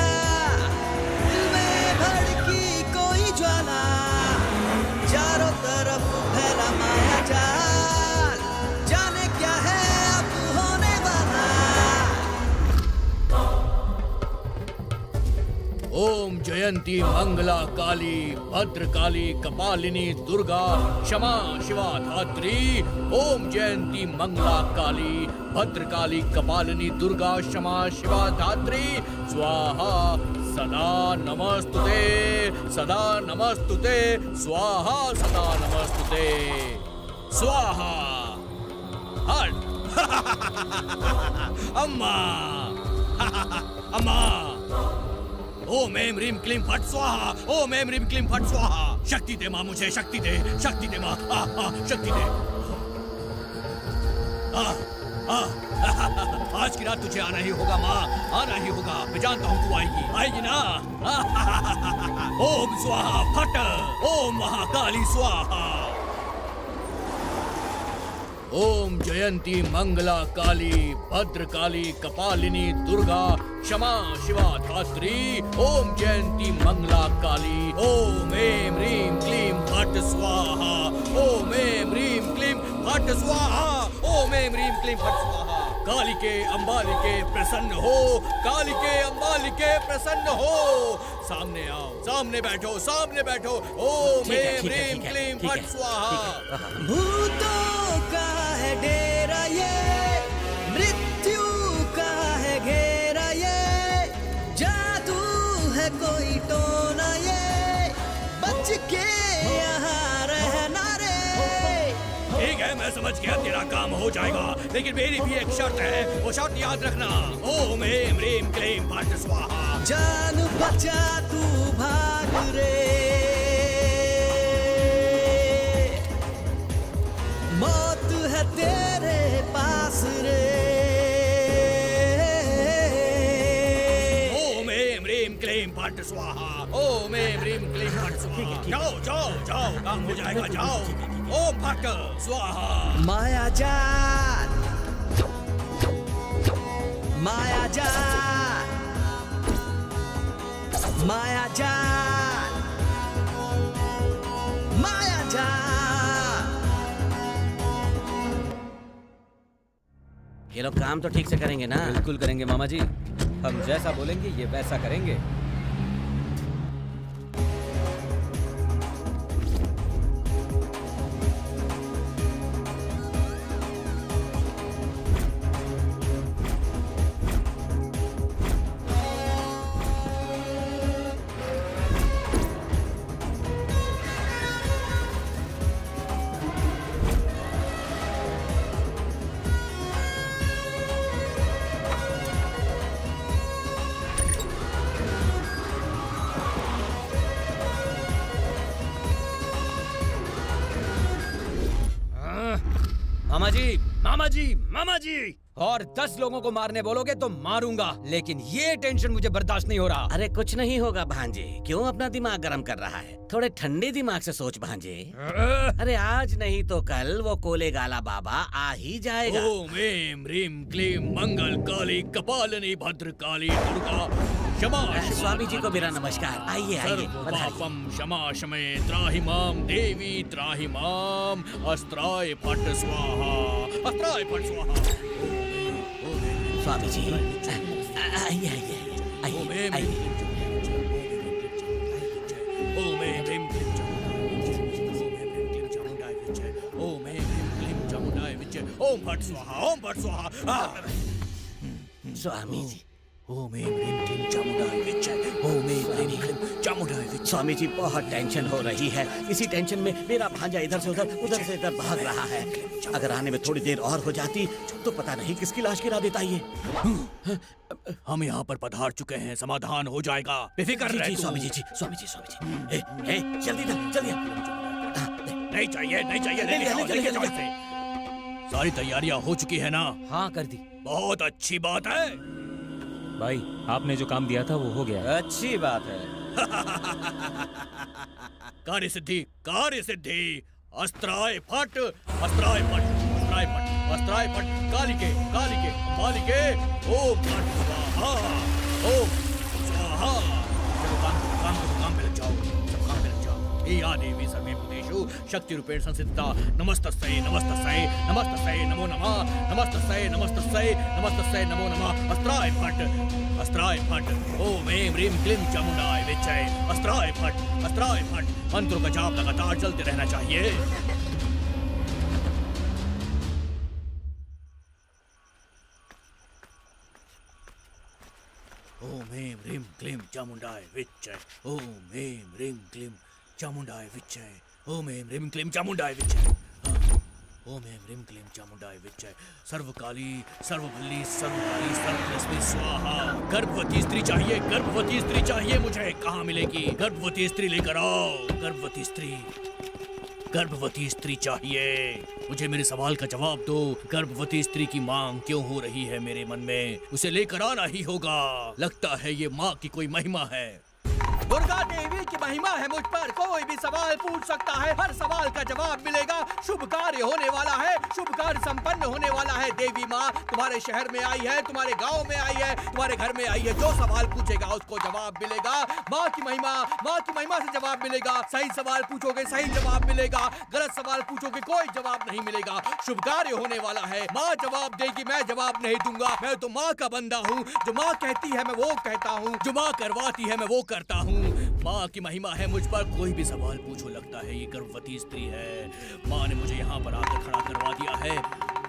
दिल में भड़की कोई ज्वाला, चारों तरफ फैला माया जाल, जाने क्या है अब होने वाला। ओम जयंती मंगला काली भद्रकाली कपालिनी दुर्गा क्षमा शिवा धात्री। ओम जयंती मंगला काली भद्रकाली कपालिनी दुर्गा क्षमा शिवा धात्री। स्वाहा सदा नमस्तुते, सदा नमस्तुते, स्वाहा सदा नमस्तुते, स्वाहा। हट अम्मा अम्मा। ओम एम ह्रीम क्लीम फट स्वाहा, ओम एम ह्रीम क्लीम फट स्वाहा। शक्ति दे माँ, मुझे शक्ति दे, शक्ति दे माँ, शक्ति दे। आज की रात तुझे आना ही होगा माँ, आना ही होगा। मैं जानता हूँ तू आएगी, आएगी ना। ओम स्वाहा फट, ओम महाकाली स्वाहा। ओम जयंती मंगला काली भद्रकाली कपालिनी दुर्गा क्षमा शिवा धात्री। ओम जयंती मंगला काली। ओम एम ह्रीम क्लीम फट स्वाहा, ओम एम ह्रीम क्लीम फट स्वाहा, ओम एम ह्रीम क्लीम फट स्वाहा। कालिके अंबालिके प्रसन्न हो, कालिके अंबालिके प्रसन्न हो। सामने आओ, सामने बैठो, सामने बैठो। ओम एम ह्रीम क्लीम फट स्वाहा। भूतों का है डेरा ये, मृत्यु का है घेरा ये, जादू है कोई टोना ये, बच के यहाँ रहना रे। ठीक है, मैं समझ गया, तेरा काम हो जाएगा, लेकिन मेरी भी एक शर्त है, वो शर्त याद रखना। ओम एम ह्रीम क्लीम फट स्वाहा। जान बचा तू भाग रे, मौत है तेरे पास रे। ओम एम ह्रीम क्लीम फट स्वाहा, ओम एम ह्रीम क्लीम फट स्वाहा। जाओ जाओ जाओ, काम हो जाएगा, जाओ। ओम फट स्वाहा। माया जाल, माया जाल, माया जाल, माया जाल। ये लोग काम तो ठीक से करेंगे ना? बिल्कुल करेंगे मामा जी, हम जैसा बोलेंगे ये वैसा करेंगे। मामा जी, मामा जी, मामा जी, और 10 लोगों को मारने बोलोगे तो मारूंगा, लेकिन ये टेंशन मुझे बर्दाश्त नहीं हो रहा। अरे कुछ नहीं होगा भांजे, क्यों अपना दिमाग गर्म कर रहा है? थोड़े ठंडे दिमाग से सोच भांजे। अरे आज नहीं तो कल वो कोले गाला बाबा आ ही जाएगा। ओम एम ह्रीम क्लीम मंगल काली कपालिनी भद्रकाली दुर्गा क्षमा। स्वामी जी को मेरा नमस्कार। आइए आइए। पापम क्षमा शमे त्राहि माम देवी त्राहि माम। अस्त्राय फट स्वाहा, अस्त्राय फट स्वाहा। स्वामी जी आइए आइए आइए आइए। ओम एम ह्रीम ओम फट स्वाहा, ओम फट स्वाहा। स्वामी जी, ओम ऐं ह्रीं क्लीं चामुंडाय विच्चय, ओम ऐं ह्रीं क्लीं चामुंडाय विच्चय। स्वामी जी बहुत टेंशन हो रही है। इसी टेंशन में मेरा भांजा इधर से उधर से इधर भाग रहा है। अगर आने में थोड़ी देर और हो जाती तो पता नहीं किसकी लाश गिरा देता ये। हम यहाँ पर पधार चुके हैं, समाधान हो जाएगा, बेफिक्र रह तू। स्वामी जी, स्वामी जी, स्वामी जी, ए, जल्दी जल्दी। नहीं चाहिए, नहीं चाहिए, लेके जाओ इसे। सारी तैयारियां हो चुकी है ना? हाँ कर दी। बहुत अच्छी बात है भाई, आपने जो काम दिया था वो हो गया। अच्छी बात है। कार्य सिद्धि, कार्य सिद्धि। अस्त्राय फट, अस्त्राय फट, अस्त्राय फट, अस्त्राय फट। कालिके, कालिके, कालिके। ओम फट स्वाहा, ओम स्वाहा। चलो काम पे लग जाओ, सब काम पे लग जाओ। हे या देवी सर्वे भूतेषु शक्ति रूपेण संस्थिता। नमस्तस्यै, नमस्तस्यै, नमस्तस्यै नमो नमः, नमस्तस्यै, नमस्तस्यै, नमस्तस्यै नमो नमः। अस्त्राय फट, अस्त्राय फट। ओम ऐं ह्रीं क्लीं चामुंडाय विच्चय। अस्त्राय फट, अस्त्राय फट। मंत्रों का जाप लगातार चलते रहना चाहिए। ओम ऐं ह्रीं क्लीं चामुंडाय विच्चय, ओम ऐं ह्रीं क्लीं चामुंडाय विच्चय, ओम ऐं ह्रीं क्लीं चामुंडाय विच्चय, ओम ऐं ह्रीं क्लीं चामुंडाय विच्चय। सर्वकाली, सर्वबल्ली, सर्वकाली, सर्वरश्मि स्वाहा। गर्भवती स्त्री चाहिए, गर्भवती स्त्री चाहिए मुझे। कहाँ मिलेगी? गर्भवती स्त्री लेकर आओ, गर्भवती स्त्री, गर्भवती स्त्री चाहिए मुझे। मेरे सवाल का जवाब दो। गर्भवती स्त्री की मांग क्यों हो रही है मेरे मन में? उसे लेकर आना ही होगा। लगता है ये माँ की कोई महिमा है। दुर्गा देवी की महिमा है मुझ पर। कोई भी सवाल पूछ सकता है, हर सवाल का जवाब मिलेगा। शुभ कार्य होने वाला है, शुभ कार्य संपन्न होने वाला है। देवी माँ तुम्हारे शहर में आई है, तुम्हारे गांव में आई है, तुम्हारे घर में आई है। जो सवाल पूछेगा उसको जवाब मिलेगा। माँ की महिमा, माँ की महिमा से जवाब मिलेगा। सही सवाल पूछोगे सही जवाब मिलेगा, गलत सवाल पूछोगे कोई जवाब नहीं मिलेगा। शुभ कार्य होने वाला है। माँ जवाब देगी, मैं जवाब नहीं दूंगा। मैं तो माँ का बंदा हूँ। जो माँ कहती है मैं वो कहता हूँ, जो माँ करवाती है मैं वो करता हूँ। माँ की महिमा है मुझ पर। कोई भी सवाल पूछो, लगता है ये गर्भवती स्त्री है। माँ ने मुझे यहाँ पर आकर खड़ा करवा दिया है।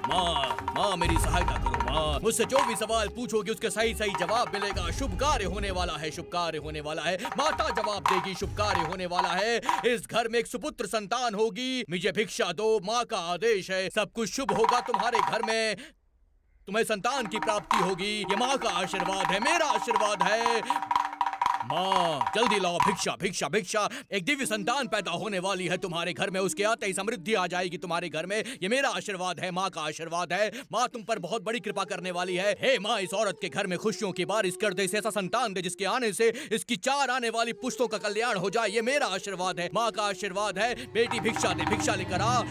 माँ, माँ मेरी सहायता करो माँ। मुझसे जो भी सवाल पूछोगे उसके सही सही जवाब मिलेगा। शुभ कार्य होने वाला है, शुभ कार्य होने वाला है। माता जवाब देगी, शुभ कार्य होने वाला है। इस घर में एक सुपुत्र संतान होगी। मुझे भिक्षा दो, माँ का आदेश है। सब कुछ शुभ होगा तुम्हारे घर में। तुम्हें संतान की प्राप्ति होगी। ये माँ का आशीर्वाद है, मेरा आशीर्वाद है। माँ जल्दी लाओ भिक्षा, भिक्षा, भिक्षा। एक दिव्य संतान पैदा होने वाली है तुम्हारे घर में। उसके आते ही समृद्धि आ जाएगी तुम्हारे घर में। ये मेरा आशीर्वाद है, माँ का आशीर्वाद है। माँ तुम पर बहुत बड़ी कृपा करने वाली है। हे माँ, इस औरत के घर में खुशियों की बारिश कर दे। ऐसा संतान दे जिसके आने से इसकी 4 आने वाली पुश्तों का कल्याण हो जाए। ये मेरा आशीर्वाद है, माँ का आशीर्वाद है। बेटी भिक्षा दे, भिक्षा लेकर आ।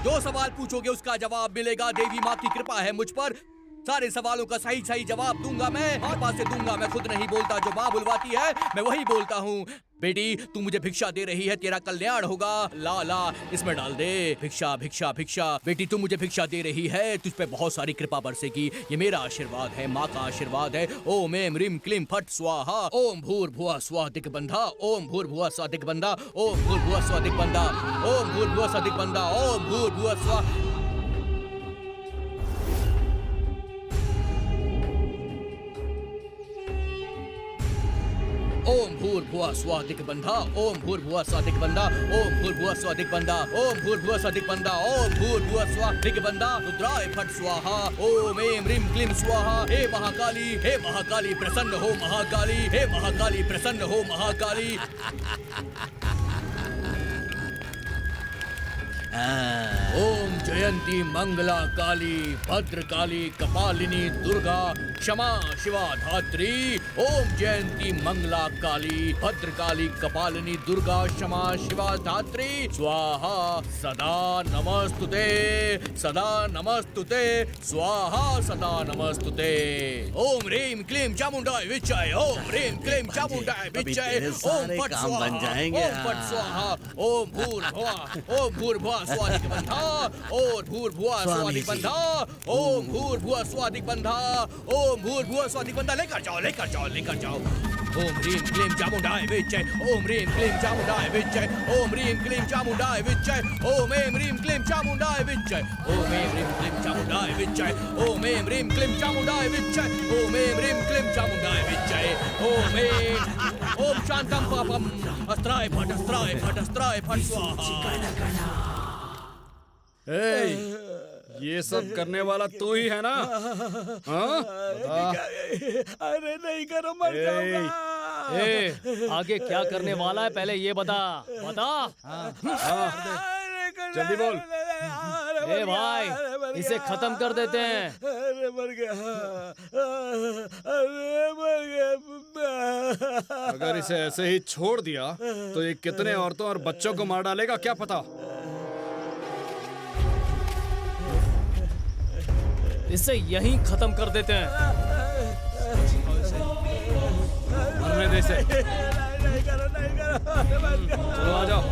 जो सवाल पूछोगे उसका जवाब मिलेगा। देवी माँ की कृपा है मुझ पर। सारे सवालों का सही सही जवाब दूंगा मैं। माँ से दूंगा। मैं खुद नहीं बोलता, जो माँ बुलवाती है मैं वही बोलता हूँ। बेटी तू मुझे भिक्षा दे रही है, तेरा कल्याण होगा। ला ला इसमें डाल दे। भिक्षा, भिक्षा, भिक्षा। बेटी तू मुझे भिक्षा दे रही है, तुझ पे बहुत सारी कृपा बरसेगी। ये मेरा आशीर्वाद है, माँ का आशीर्वाद है। ओम ऐं ह्रीं क्लीं फट स्वाहा। ओम भूर्भुवः स्वः दिग्बन्धः। ओम भूर्भुवः स्वः दिग्बन्धः। ओम भूर्भुवः स्वः दिग्बन्धः। ओम भूर्भुवः स्वः दिग्बन्धः। ओम भूर्भुवः स्वः। ओम भूर्भुवः स्वः दिग्बन्धः। ओम भूर्भुवः स्वः दिग्बन्धः। ओम भूर्भुवः स्वः दिग्बन्धः। ओम भूर्भुवः स्वः दिग्बन्धः। ओम भूर्भुवः स्वः दिग्बन्धः। रुद्राय फट स्वाहा। ओम ऐं ह्रीं क्लीं स्वाहा। हे महाकाली, हे महाकाली प्रसन्न हो महाकाली। हे महाकाली प्रसन्न हो महाकाली। ओम जयंती मंगला काली भद्रकाली कपालिनी दुर्गा क्षमा शिवा धात्री। ओम जयंती मंगला काली भद्रकाली कपालिनी दुर्गा क्षमा शिवा धात्री। स्वाहा सदा नमस्तुते, सदा नमस्तुते। स्वाहा सदा नमस्तुते। ओम ह्रीं क्लीं चामुंडाय विच्चय। ओम ह्रीं क्लीं चामुंडाय विच्चय। ओम फट स्वाहा। ओम फट स्वाहा। ओम भूर्भुवः, ओम भूर्भुवः स्वः दिग्बन्धः। ओम भूर्भुवः स्वः दिग्बन्धः। ओम भूर्भुवः स्वः दिग्बन्धः। ओम भूर्भुवः स्वः दिग्बन्धः। लेकर जाओ, लेकर जाओ, लेकर जाओ। ओम ह्रीं क्लीं चामुंडाय विच्चय ओम ह्रीं क्लीं चामुंडाय विच्चय ओम ह्रीं क्लीं चामुंडाय विच्चय ओम ऐं ह्रीं क्लीं चामुंडाय विच्चय ओम ऐं ह्रीं क्लीं चामुंडाय विच्चय ओम ऐं ह्रीं क्लीं चामुंडाय विच्चय ओम ऐं ह्रीं क्लीं चामुंडाय विच्चय ओम ऐं ओम शांतं पापम अस्त्राय फट स्वाहा। ये सब करने वाला तू ही है ना? हाँ? अरे नहीं करो, मर जाऊंगा। ए, आगे क्या करने वाला है पहले ये बता। जल्दी बोल। ए भाई, इसे खत्म कर देते हैं। अरे मर गया, अरे मर गया। अगर इसे ऐसे ही छोड़ दिया तो ये कितने औरतों और बच्चों को मार डालेगा क्या पता। इसे यहीं खत्म कर देते हैं। मरने दे इसे। चलो आ जाओ।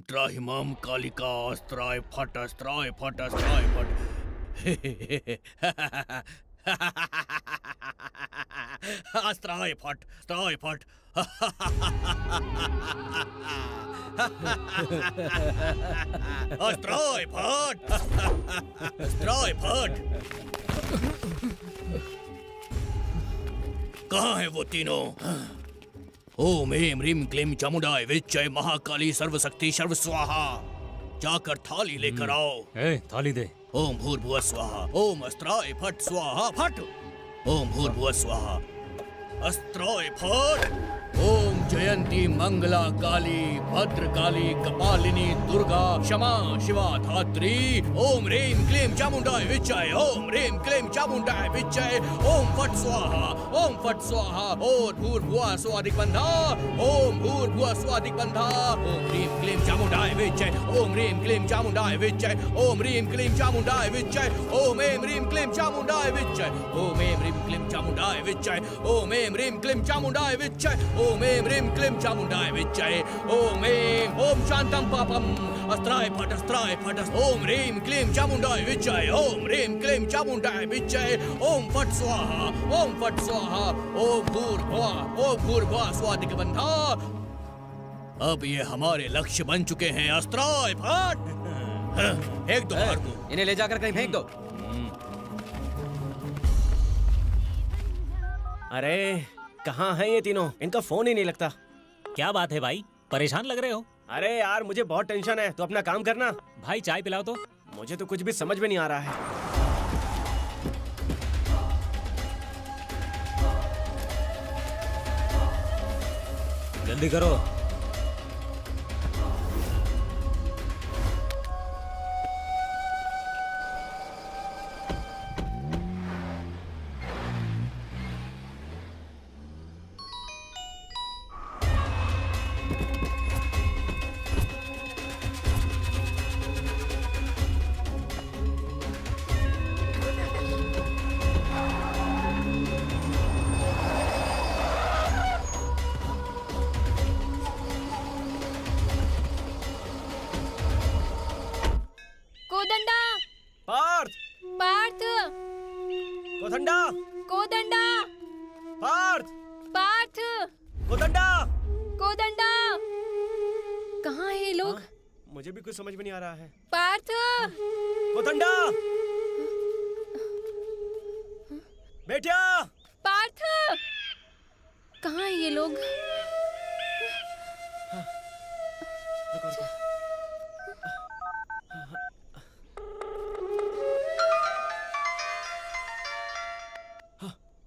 त्राहिमाम कालिका अस्त्राय फट अस्त्राय फट। अस्त्राय फट अस्त्राय फट। अस्त्राय फट अस्त्राय फट। कहाँ है वो तीनों? ओम ऐं ह्रीं क्लीं चामुंडाय विच्चय महाकाली सर्वशक्ति सर्व स्वाहा। जाकर थाली लेकर आओ। थाली दे। ओम भूर्भुवः स्वाहा ओम अस्त्राय फट स्वाहा फट। ओम भूर्भुवः स्वाहा अस्त्राय फट। ओम जयंती मंगला काली भद्रकाली कपालिनी दुर्गा क्षमा शिवा धात्री। ओम ह्रीं क्लीं चामुंडाय विच्चय ओम ह्रीं क्लीं चामुंडाय विच्चय ओम फट स्वाहा और भूर्भुवः स्वादिक्बन्धा ओम भूर्भुवः स्वादिक्बन्धा। ओम ह्रीं क्लीं चामुंडाय विच्चय ओम ह्रीं क्लीं चामुंडाय विच्चय ओम ह्रीं क्लीं चामुंडाय विच्चय ओम ऐं ह्रीं क्लीं चामुंडाय विच्चय ओम ऐं ह्रीं क्लीं चामुंडाय विच्चय ओम ऐं ह्रीं क्लीं चामुंडाय विच्चय ओम ऐं ह्रीं क्लीं चामुंडाय विच्चय ओम ऐं ओम शांतं पापम अस्त्राय फट ओम ह्रीं क्लीं चामुंडाय विच्चय ओम ह्रीं क्लीं चामुंडाय विच्चय ओम फट स्वाहा ओम भूर्भुवः स्वादिक्बन्धा। अब ये हमारे लक्ष्य बन चुके हैं। अस्त्राय फट। फेंक दो बाहर को। इन्हें ले जाकर कहीं फेंक दो। अरे कहाँ हैं ये तीनों? इनका फोन ही नहीं लगता। क्या बात है भाई, परेशान लग रहे हो? अरे यार मुझे बहुत टेंशन है, तो अपना काम करना। भाई चाय पिलाओ तो। मुझे तो कुछ भी समझ में नहीं आ रहा है। जल्दी करो। कोदंडा कोदंडा पार्थ पार्थ कोदंडा कोदंडा कहाँ है ये लोग? मुझे भी कुछ समझ में नहीं आ रहा है। पार्थ कोदंडा बेटिया पार्थ कहाँ है ये लोग?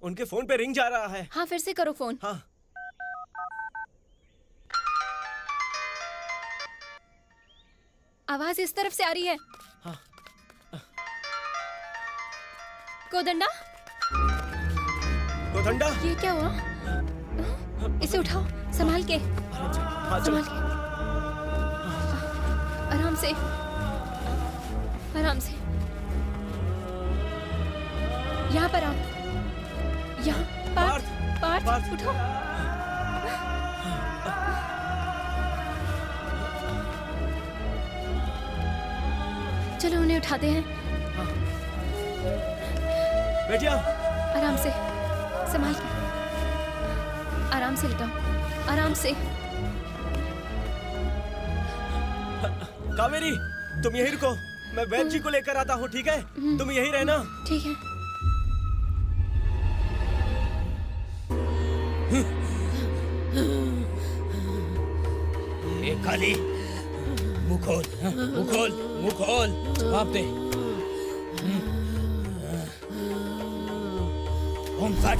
उनके फोन पे रिंग जा रहा है। हाँ फिर से करो फोन। हाँ। आवाज इस तरफ से आ रही है। हाँ। कोदंडा कोदंडा ये क्या हुआ? इसे उठाओ संभाल के। हाँ, संभाल के आराम से। आराम से। यहाँ पर आओ। यहाँ पार्थ उठो। चलो उन्हें उठाते हैं। बेटिया आराम से, संभाल के। आराम से लेटाओ, आराम से। कावेरी तुम यहीं रुको, मैं वैद्य जी को लेकर आता हूँ, ठीक है? तुम यहीं रहना। ठीक है। ए काली, मुंह खोल, मुंह खोल, मुंह खोल, जवाब दे। ओम फट।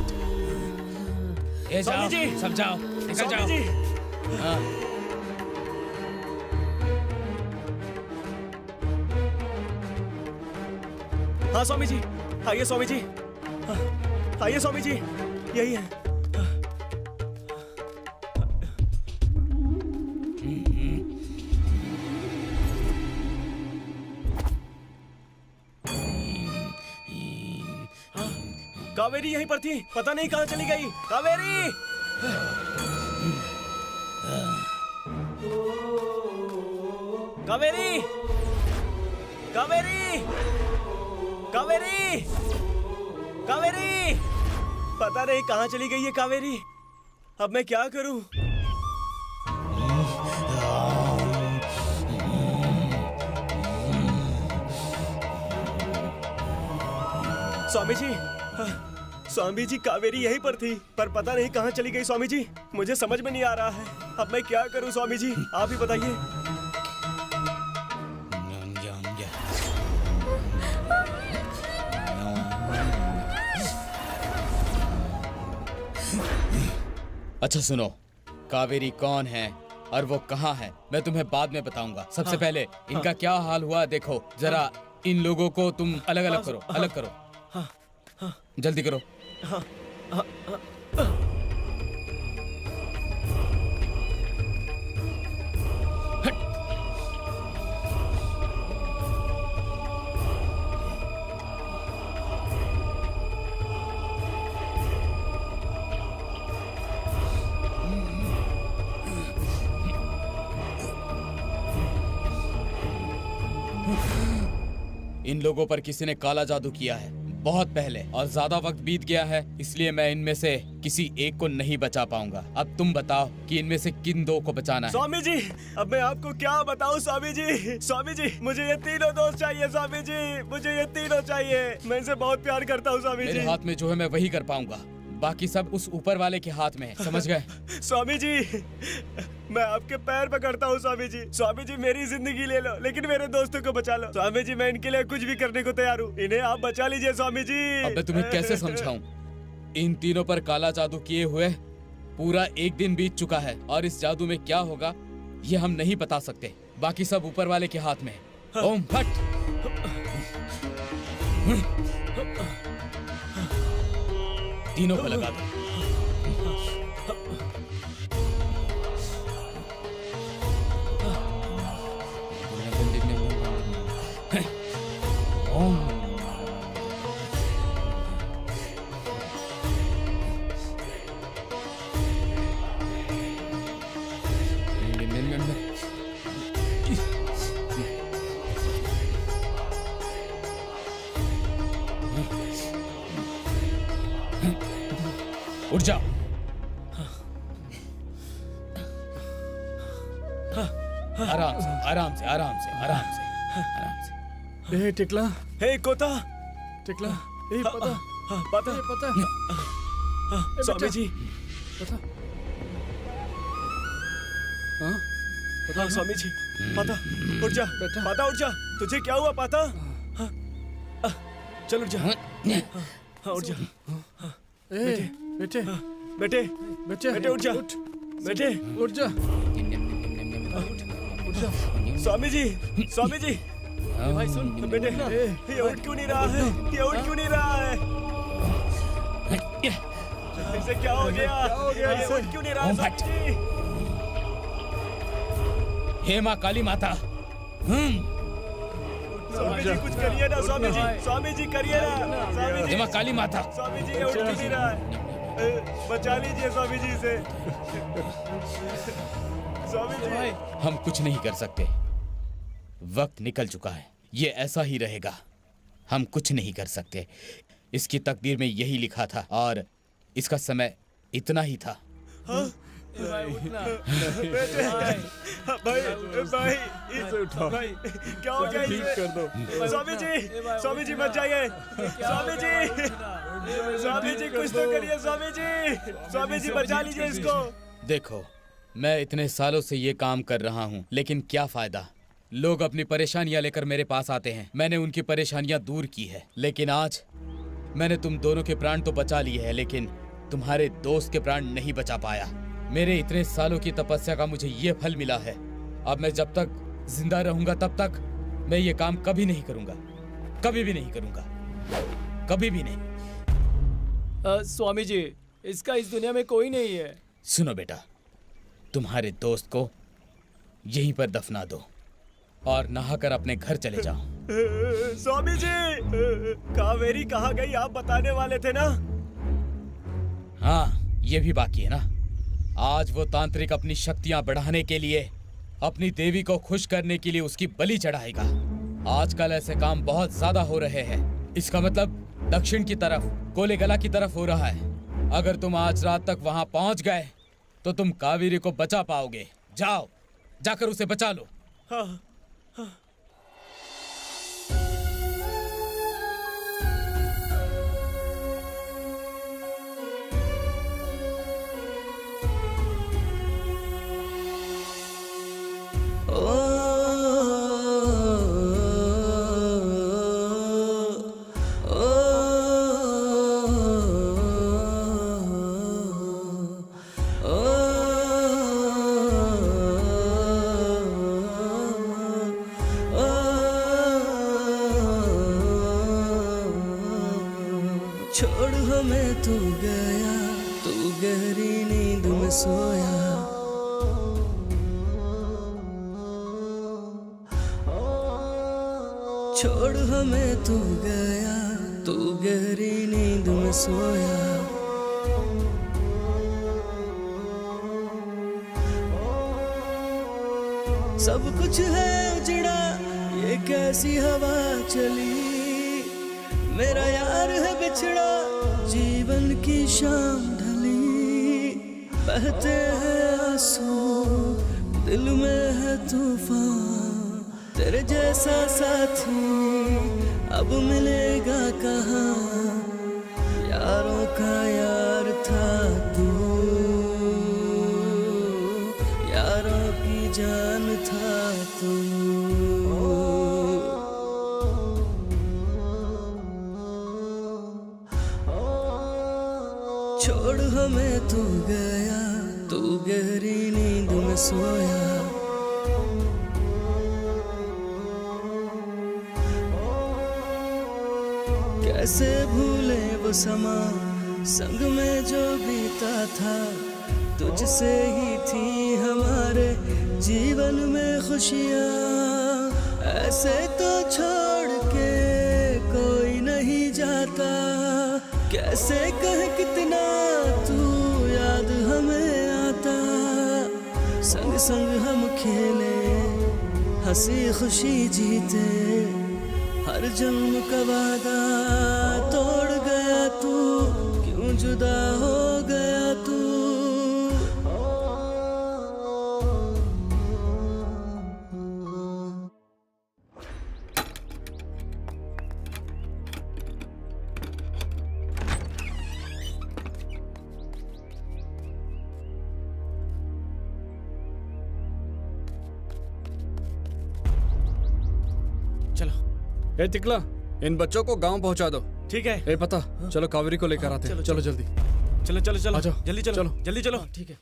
ए जाओ, सब जाओ, निकल जाओ। हाँ। हाँ स्वामी जी, आइए स्वामी जी, आइए स्वामी जी, यही है। कावेरी यहीं पर थी, पता नहीं कहाँ चली गई। कावेरी! कावेरी! कावेरी! कावेरी! कावेरी! पता नहीं कहाँ चली गई है कावेरी। अब मैं क्या करूं? स्वामी जी, स्वामी जी कावेरी यहीं पर थी, पर पता नहीं कहाँ चली गई स्वामी जी। मुझे समझ में नहीं आ रहा है, अब मैं क्या करूं स्वामी जी, आप ही बताइए। अच्छा सुनो, कावेरी कौन है और वो कहाँ है मैं तुम्हें बाद में बताऊंगा। सबसे पहले इनका क्या हाल हुआ देखो जरा। इन लोगों को तुम अलग अलग करो, अलग करो, जल्दी करो। इन लोगों पर किसी ने काला जादू किया है बहुत पहले, और ज्यादा वक्त बीत गया है, इसलिए मैं इनमें से किसी एक को नहीं बचा पाऊंगा। अब तुम बताओ कि इनमें से किन दो को बचाना है। स्वामी जी, अब मैं आपको क्या बताऊं स्वामी जी। स्वामी जी, मुझे ये तीनों दोस्त चाहिए स्वामी जी, मुझे ये तीनों चाहिए। मैं इनसे बहुत प्यार करता हूँ स्वामी जी। मेरे हाथ में जो है मैं वही कर पाऊंगा, बाकी सब उस ऊपर वाले के हाथ में है, समझ गए? स्वामी जी, मैं आपके पैर पकड़ता हूँ स्वामी जी। स्वामी जी मेरी जिंदगी ले लो, लेकिन मेरे दोस्तों को बचा लो। स्वामी जी मैं इनके लिए कुछ भी करने को तैयार हूँ, इन्हें आप बचा लीजिए स्वामी जी। अब मैं तुम्हें कैसे समझाऊं? इन तीनों पर काला जादू किए हुए पूरा एक दिन बीत चुका है, और इस जादू में क्या होगा ये हम नहीं बता सकते। बाकी सब ऊपर वाले के हाथ में है। ओम फट। तीनों को लगा दो। उठ जाओ। आराम से, आराम से, आराम से, आराम से, आराम से। ए टिकला, हे कोता, टिकला, ए पता, पता, पता। स्वामी जी, पता, हाँ, पता स्वामी जी, पता, उठ जा, पता उठ जा। तुझे क्या हुआ पता? चल उठ जा, हाँ उठ जा। ए बेटे, बेटे, बेटे, बेटे उठ जा, बेटे उठ जा, उठ जा। स्वामी जी, स्वामी जी, भाई सुन, बेटे, ये उठ क्यों नहीं रहा है? ये उठ क्यों नहीं रहा है? इसे क्या हो गया? ये उठ क्यों नहीं रहा? स्वामी जी, हे माँ काली माता, उठ स्वामी जी कुछ करिए ना, स्वामी जी, स्वामी जी करिए ना, स्वामी जी। जमा काली माता। स्वामी जी ये उठ भी नहीं रहा है, बचा लीजिए स्वामी जी से। स्वामी जी हम कुछ नहीं कर सकते, वक्त निकल चुका है, ये ऐसा ही रहेगा। हम कुछ नहीं कर सकते, इसकी तकदीर में यही लिखा था और इसका समय इतना ही था। भाई क्या हो गया इसे? स्वामी जी मत जाइए, स्वामी जी कुछ तो करिए, स्वामी जी बचा लीजिए इसको। देखो, मैं इतने सालों से ये काम कर रहा हूँ, लेकिन क्या फायदा? लोग अपनी परेशानियां लेकर मेरे पास आते हैं, मैंने उनकी परेशानियां दूर की है, लेकिन आज मैंने तुम दोनों के प्राण तो बचा लिए हैं, लेकिन तुम्हारे दोस्त के प्राण नहीं बचा पाया। मेरे इतने सालों की तपस्या का मुझे ये फल मिला है। अब मैं जब तक जिंदा रहूंगा तब तक मैं ये काम कभी नहीं करूंगा, कभी भी नहीं करूंगा, कभी भी नहीं। स्वामी जी, इसका इस दुनिया में कोई नहीं है। सुनो बेटा, तुम्हारे दोस्त को यहीं पर दफना दो और नहाकर अपने घर चले जाओ। स्वामी जी, कावेरी कहाँ गई आप बताने वाले थे ना? हाँ, ये भी बाकी है ना। आज वो तांत्रिक अपनी शक्तियां बढ़ाने के लिए, अपनी देवी को खुश करने के लिए उसकी बलि चढ़ाएगा। आजकल ऐसे काम बहुत ज्यादा हो रहे हैं। इसका मतलब दक्षिण की तरफ, कोलेगला की तरफ हो रहा है। अगर तुम आज रात तक वहां पहुंच गए तो तुम कावेरी को बचा पाओगे। जाओ, जाकर उसे बचा लो। हाँ, हाँ। छोड़ हमें तू गया, तू गहरी नींद में सोया। छोड़ हमें तू गया, तू गहरी नींद में सोया। सब कुछ है उजड़ा, ये कैसी हवा चली। मेरा यार है बिछड़ा, जीवन की शाम ढली। बहते हैं आंसू, दिल में है तूफान। तेरे जैसा साथी अब मिलेगा कहाँ? यारों का यार था तू, यारों की जान था तू। छोड़ हमें तू गया, तू गहरी नींद में सोया। कैसे भूले वो समा, संग में जो बीता था। तुझसे ही थी हमारे जीवन में खुशियाँ। ऐसे तो छोड़ के कोई नहीं जाता। कैसे कह कितना तू याद हमें आता। संग संग हम खेले, हंसी खुशी जीते। हर जन्म का वादा तोड़ गया तू, क्यों जुदा हो गया तू। ए टिकला, इन बच्चों को गांव पहुंचा दो। ठीक है। ए पता, चलो कावेरी को लेकर आते हैं। चलो जल्दी, चलो चलो चलो, आ जाओ। जल्दी चलो, चलो। जल्दी चलो। ठीक है।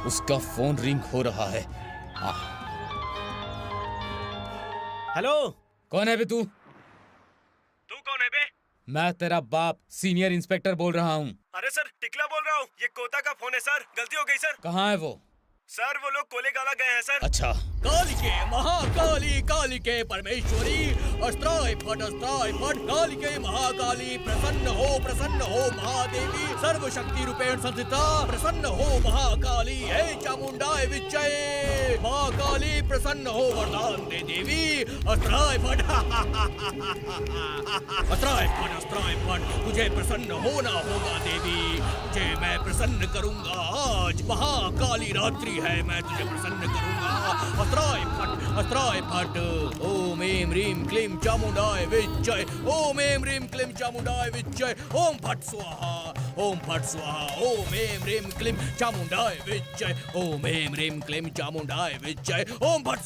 उसका फोन रिंग हो रहा है। हेलो, कौन है बे तू? तू कौन है बे? मैं तेरा बाप सीनियर इंस्पेक्टर बोल रहा हूँ। अरे सर, टिकला बोल रहा हूँ। ये कोता का फोन है सर, गलती हो गई सर। कहाँ है वो? सर वो लोग कोलेगाला गए हैं सर। अच्छा। कालिके महाकाली कालिके परमेश्वरी अस्त्राय फट कालिके महाकाली प्रसन्न हो महादेवी सर्वशक्ति रूपेण संस्थिता प्रसन्न हो महाकाली हे चामुंडाय विच्चये महाकाली प्रसन्न हो वरदान दे देवी अस्त्राय फट तुझे प्रसन्न होना होगा देवी, तुझे मैं प्रसन्न करूंगा। आज महाकाली रात्रि है, मैं तुझे प्रसन्न करूंगा। अस्त्राय फट ओम एम ह्रीम क्लीम चामुंडाय विच्चय ओम एम ह्रीम क्लीम चामुंडाय विच्चय ओम फट स्वाहा ओम एम ह्रीम क्लीम चामुंडाय विच्चय ओम एम ह्रीम क्लीम चामुंडाय विच्चय ओम फट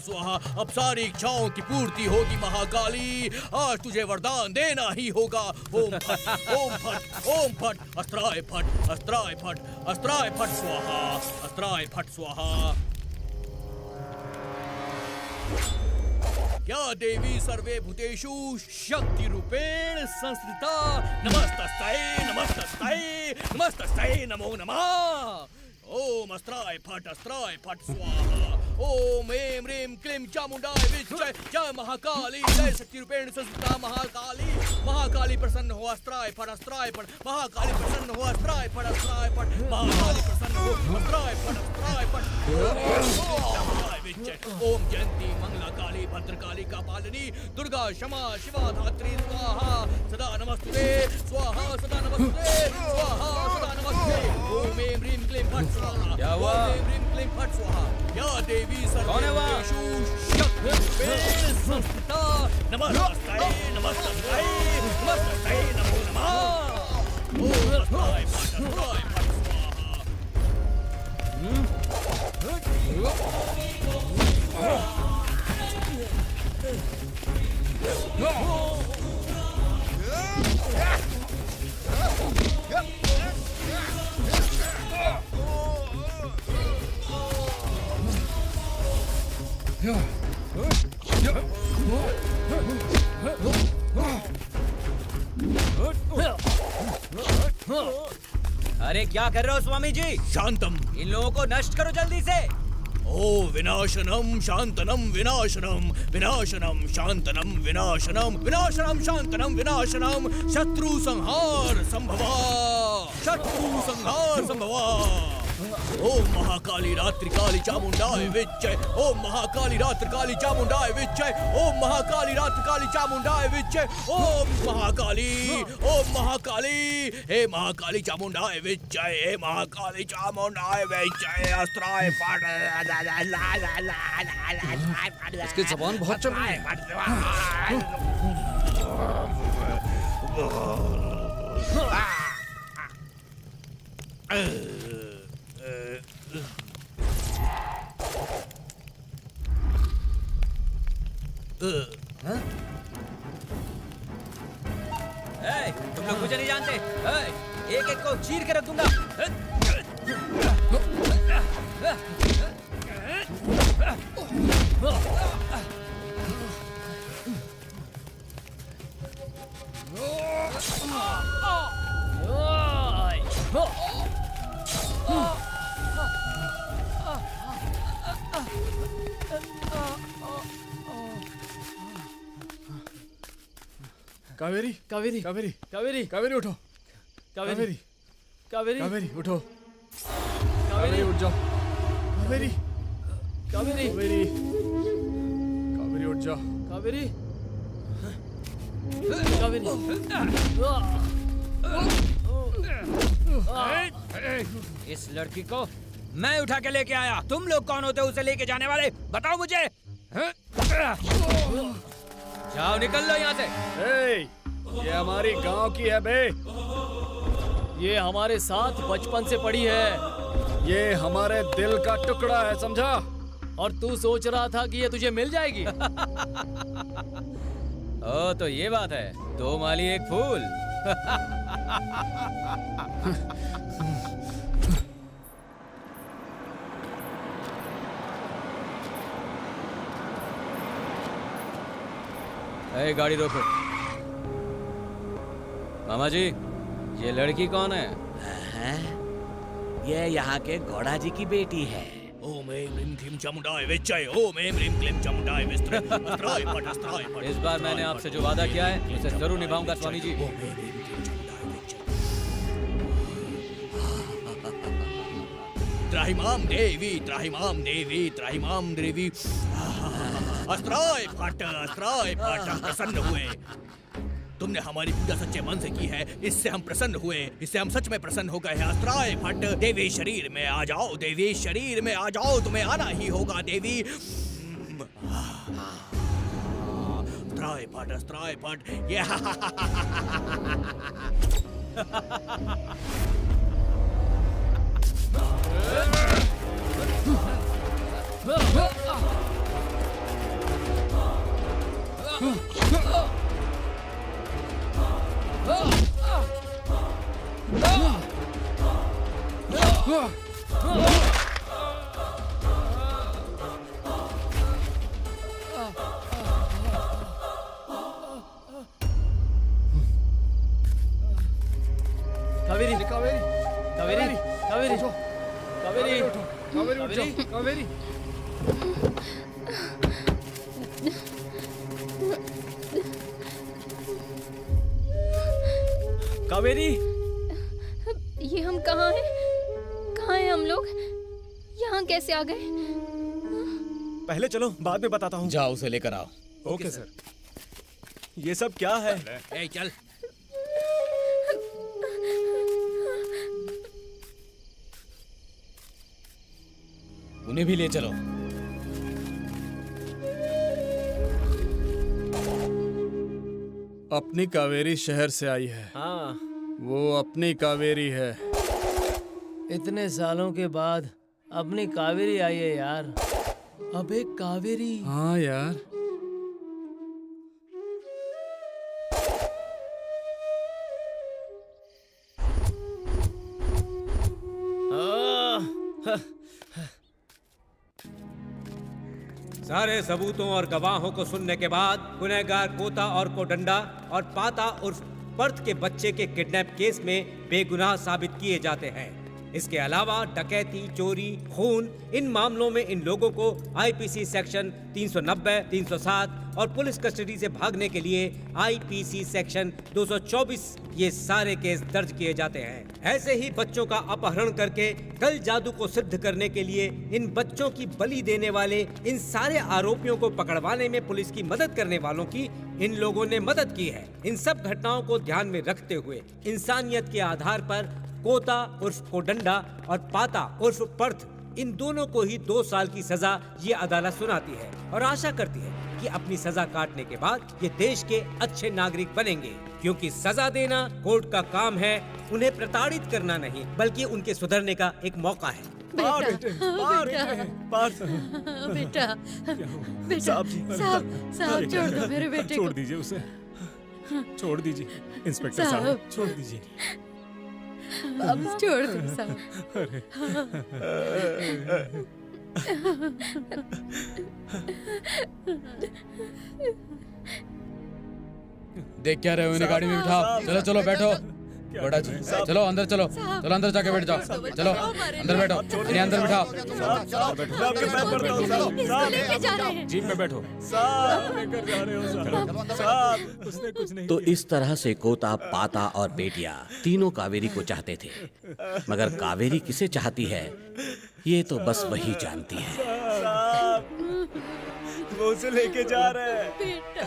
स्वाहा। अब सारी इच्छाओं की पूर्ति होगी महाकाली, आज तुझे वरदान देना ही होगा। ओम फट अस्त्राय फट स्वाहा। या देवी सर्वे भूतेषु शक्ति रूपेण संस्थिता नमस्तस्यै नमो नमः। ओम अस्त्राय फट स्वाहा ओम एम ह्रीम क्लीम चामुंडाय विच्चय जय महाकाली जय शक्ति रूपेण संस्थिता महाकाली प्रसन्न हो। अस्त्राय फट महाकाली प्रसन्न हो। अस्त्राय फट महाकाली प्रसन्न हो। अस्त्राय फट विच्चय ओम जयंती मंगला काली भद्रकाली का पालिनी दुर्गा क्षमा शिवा धात्री स्वाहा सदा नमस्ते स्वाहा सदा नमस्ते स्वाहा सदा नमस्ते। ओम एम ह्रीम क्लीम फट स्वाहा। क्या हुआ? ओम एम ह्रीम क्लीम फट स्वाहा। या देवी सर्वेषु शक्तिरूपेण संस्थिता नमस्तस्यै नमो नमः। ओम अस्त्राय फट अरे क्या कर रहे हो स्वामी जी? शांतम। इन लोगों को नष्ट करो जल्दी से। ओ विनाशनम शांतनम विनाशनम शांतनम विनाशनम शत्रु संहार संभवा। ओम महाकाली रात्रि काली चामुंडाय विच्चय ओम महाकाली रात्रि काली चामुंडाय विच्चय ओम महाकाली रात्रि काली चामुंडाय विच्चय ओम महाकाली हे महाकाली चामुंडाय विच्चय हे महाकाली चामुंडाय विच्चय अस्त्राय फट। इसकी जबान बहुत चल रही है। तुम लोग मुझे नहीं जानते। एक एक को चीर के रख दूंगा। कावेरी कावेरी कावेरी कावेरी कावेरी उठो। कावेरी कावेरी कावेरी उठो। कावेरी उठ जाओ। कावेरी कावेरी कावेरी उठ जाओ। कावेरी कावेरी इस लड़की को मैं उठा के लेके आया। तुम लोग कौन होते हो उसे लेके जाने वाले? बताओ मुझे। जाओ निकल लो यहाँ से। ये हमारी गांव की है बे। ये हमारे साथ बचपन से पड़ी है। ये हमारे दिल का टुकड़ा है, समझा? और तू सोच रहा था कि ये तुझे मिल जाएगी। ओ तो ये बात है। दो माली एक फूल। ए, गाड़ी रोको। मामा जी, ये लड़की कौन है? ये यहाँ के गौड़ा जी की बेटी है। ओम ऐं ह्रीं क्लीं चामुंडाय विच्चय, ओम ऐं ह्रीं क्लीं चामुंडाय विस्त्रय, अस्त्राय फट, अस्त्राय फट। इस बार मैंने आपसे जो वादा किया है उसे जरूर निभाऊंगा स्वामी जी। त्राहिमाम देवी, त्राहिमाम देवी, त्राहिमाम देवी। अस्त्राय फट, अस्त्राय फट। हम प्रसन्न हुए। तुमने हमारी पूजा सच्चे मन से की है, इससे हम प्रसन्न हुए, इससे हम सच में प्रसन्न हो गए हैं। अस्त्राय फट, देवी शरीर में आ जाओ, देवी शरीर में आ जाओ, तुम्हें आना ही होगा देवी। अस्त्राय फट, अस्त्राय फट। ये कावेरी, कावेरी, कावेरी, कावेरी, कावेरी, कावेरी, कावेरी। कावेरी, ये हम कहाँ हैं? कहाँ हैं हम लोग? यहाँ कैसे आ गए? पहले चलो, बाद में बताता हूँ। जाओ उसे लेकर आओ। Okay sir. ये सब क्या है? ए, चल। उन्हें भी ले चलो। अपनी कावेरी शहर से आई है। हाँ। वो अपनी कावेरी है। इतने सालों के बाद अपनी कावेरी आई है यार। अब एक कावेरी। हाँ यार। सारे सबूतों और गवाहों को सुनने के बाद गुनहगार कोता और कोडंडा और पाता उर्फ पर्थ के बच्चे के किडनैप केस में बेगुनाह साबित किए जाते हैं। इसके अलावा डकैती, चोरी, खून, इन मामलों में इन लोगों को आईपीसी सेक्शन 390, 307 और पुलिस कस्टडी से भागने के लिए आईपीसी सेक्शन 224 ये सारे केस दर्ज किए जाते हैं। ऐसे ही बच्चों का अपहरण करके कल जादू को सिद्ध करने के लिए इन बच्चों की बलि देने वाले इन सारे आरोपियों को पकड़वाने में पुलिस की मदद करने वालों की इन लोगों ने मदद की है। इन सब घटनाओं को ध्यान में रखते हुए इंसानियत के आधार पर कोता उर्फ कोडंडा और पाता उर्फ पर्थ इन दोनों को ही 2 साल की सजा ये अदालत सुनाती है और आशा करती है कि अपनी सजा काटने के बाद ये देश के अच्छे नागरिक बनेंगे, क्योंकि सजा देना कोर्ट का काम है, उन्हें प्रताड़ित करना नहीं बल्कि उनके सुधरने का एक मौका है। बेटा, साहब छोड़ दो मेरे बेटे को। छोड़ दीजिए उसे, छोड़ दीजिए इंस्पेक्टर साहब, छोड़ दीजिए। छोड़ दो साहब। देख क्या रहे हो? इन्हें गाड़ी में बिठाओ। चलो चलो बैठो। बड़ा जी, चलो अंदर चलो, चलो अंदर जाके बैठ जाओ। चलो अंदर बैठो, इन्हें अंदर बिठाओ। जीप में बैठो। तो इस तरह से कोता, पाता और बेटिया तीनों कावेरी को चाहते थे, मगर कावेरी किसे चाहती है ये तो बस वही जानती है। वो उसे लेके जा रहे हैं। बेटा।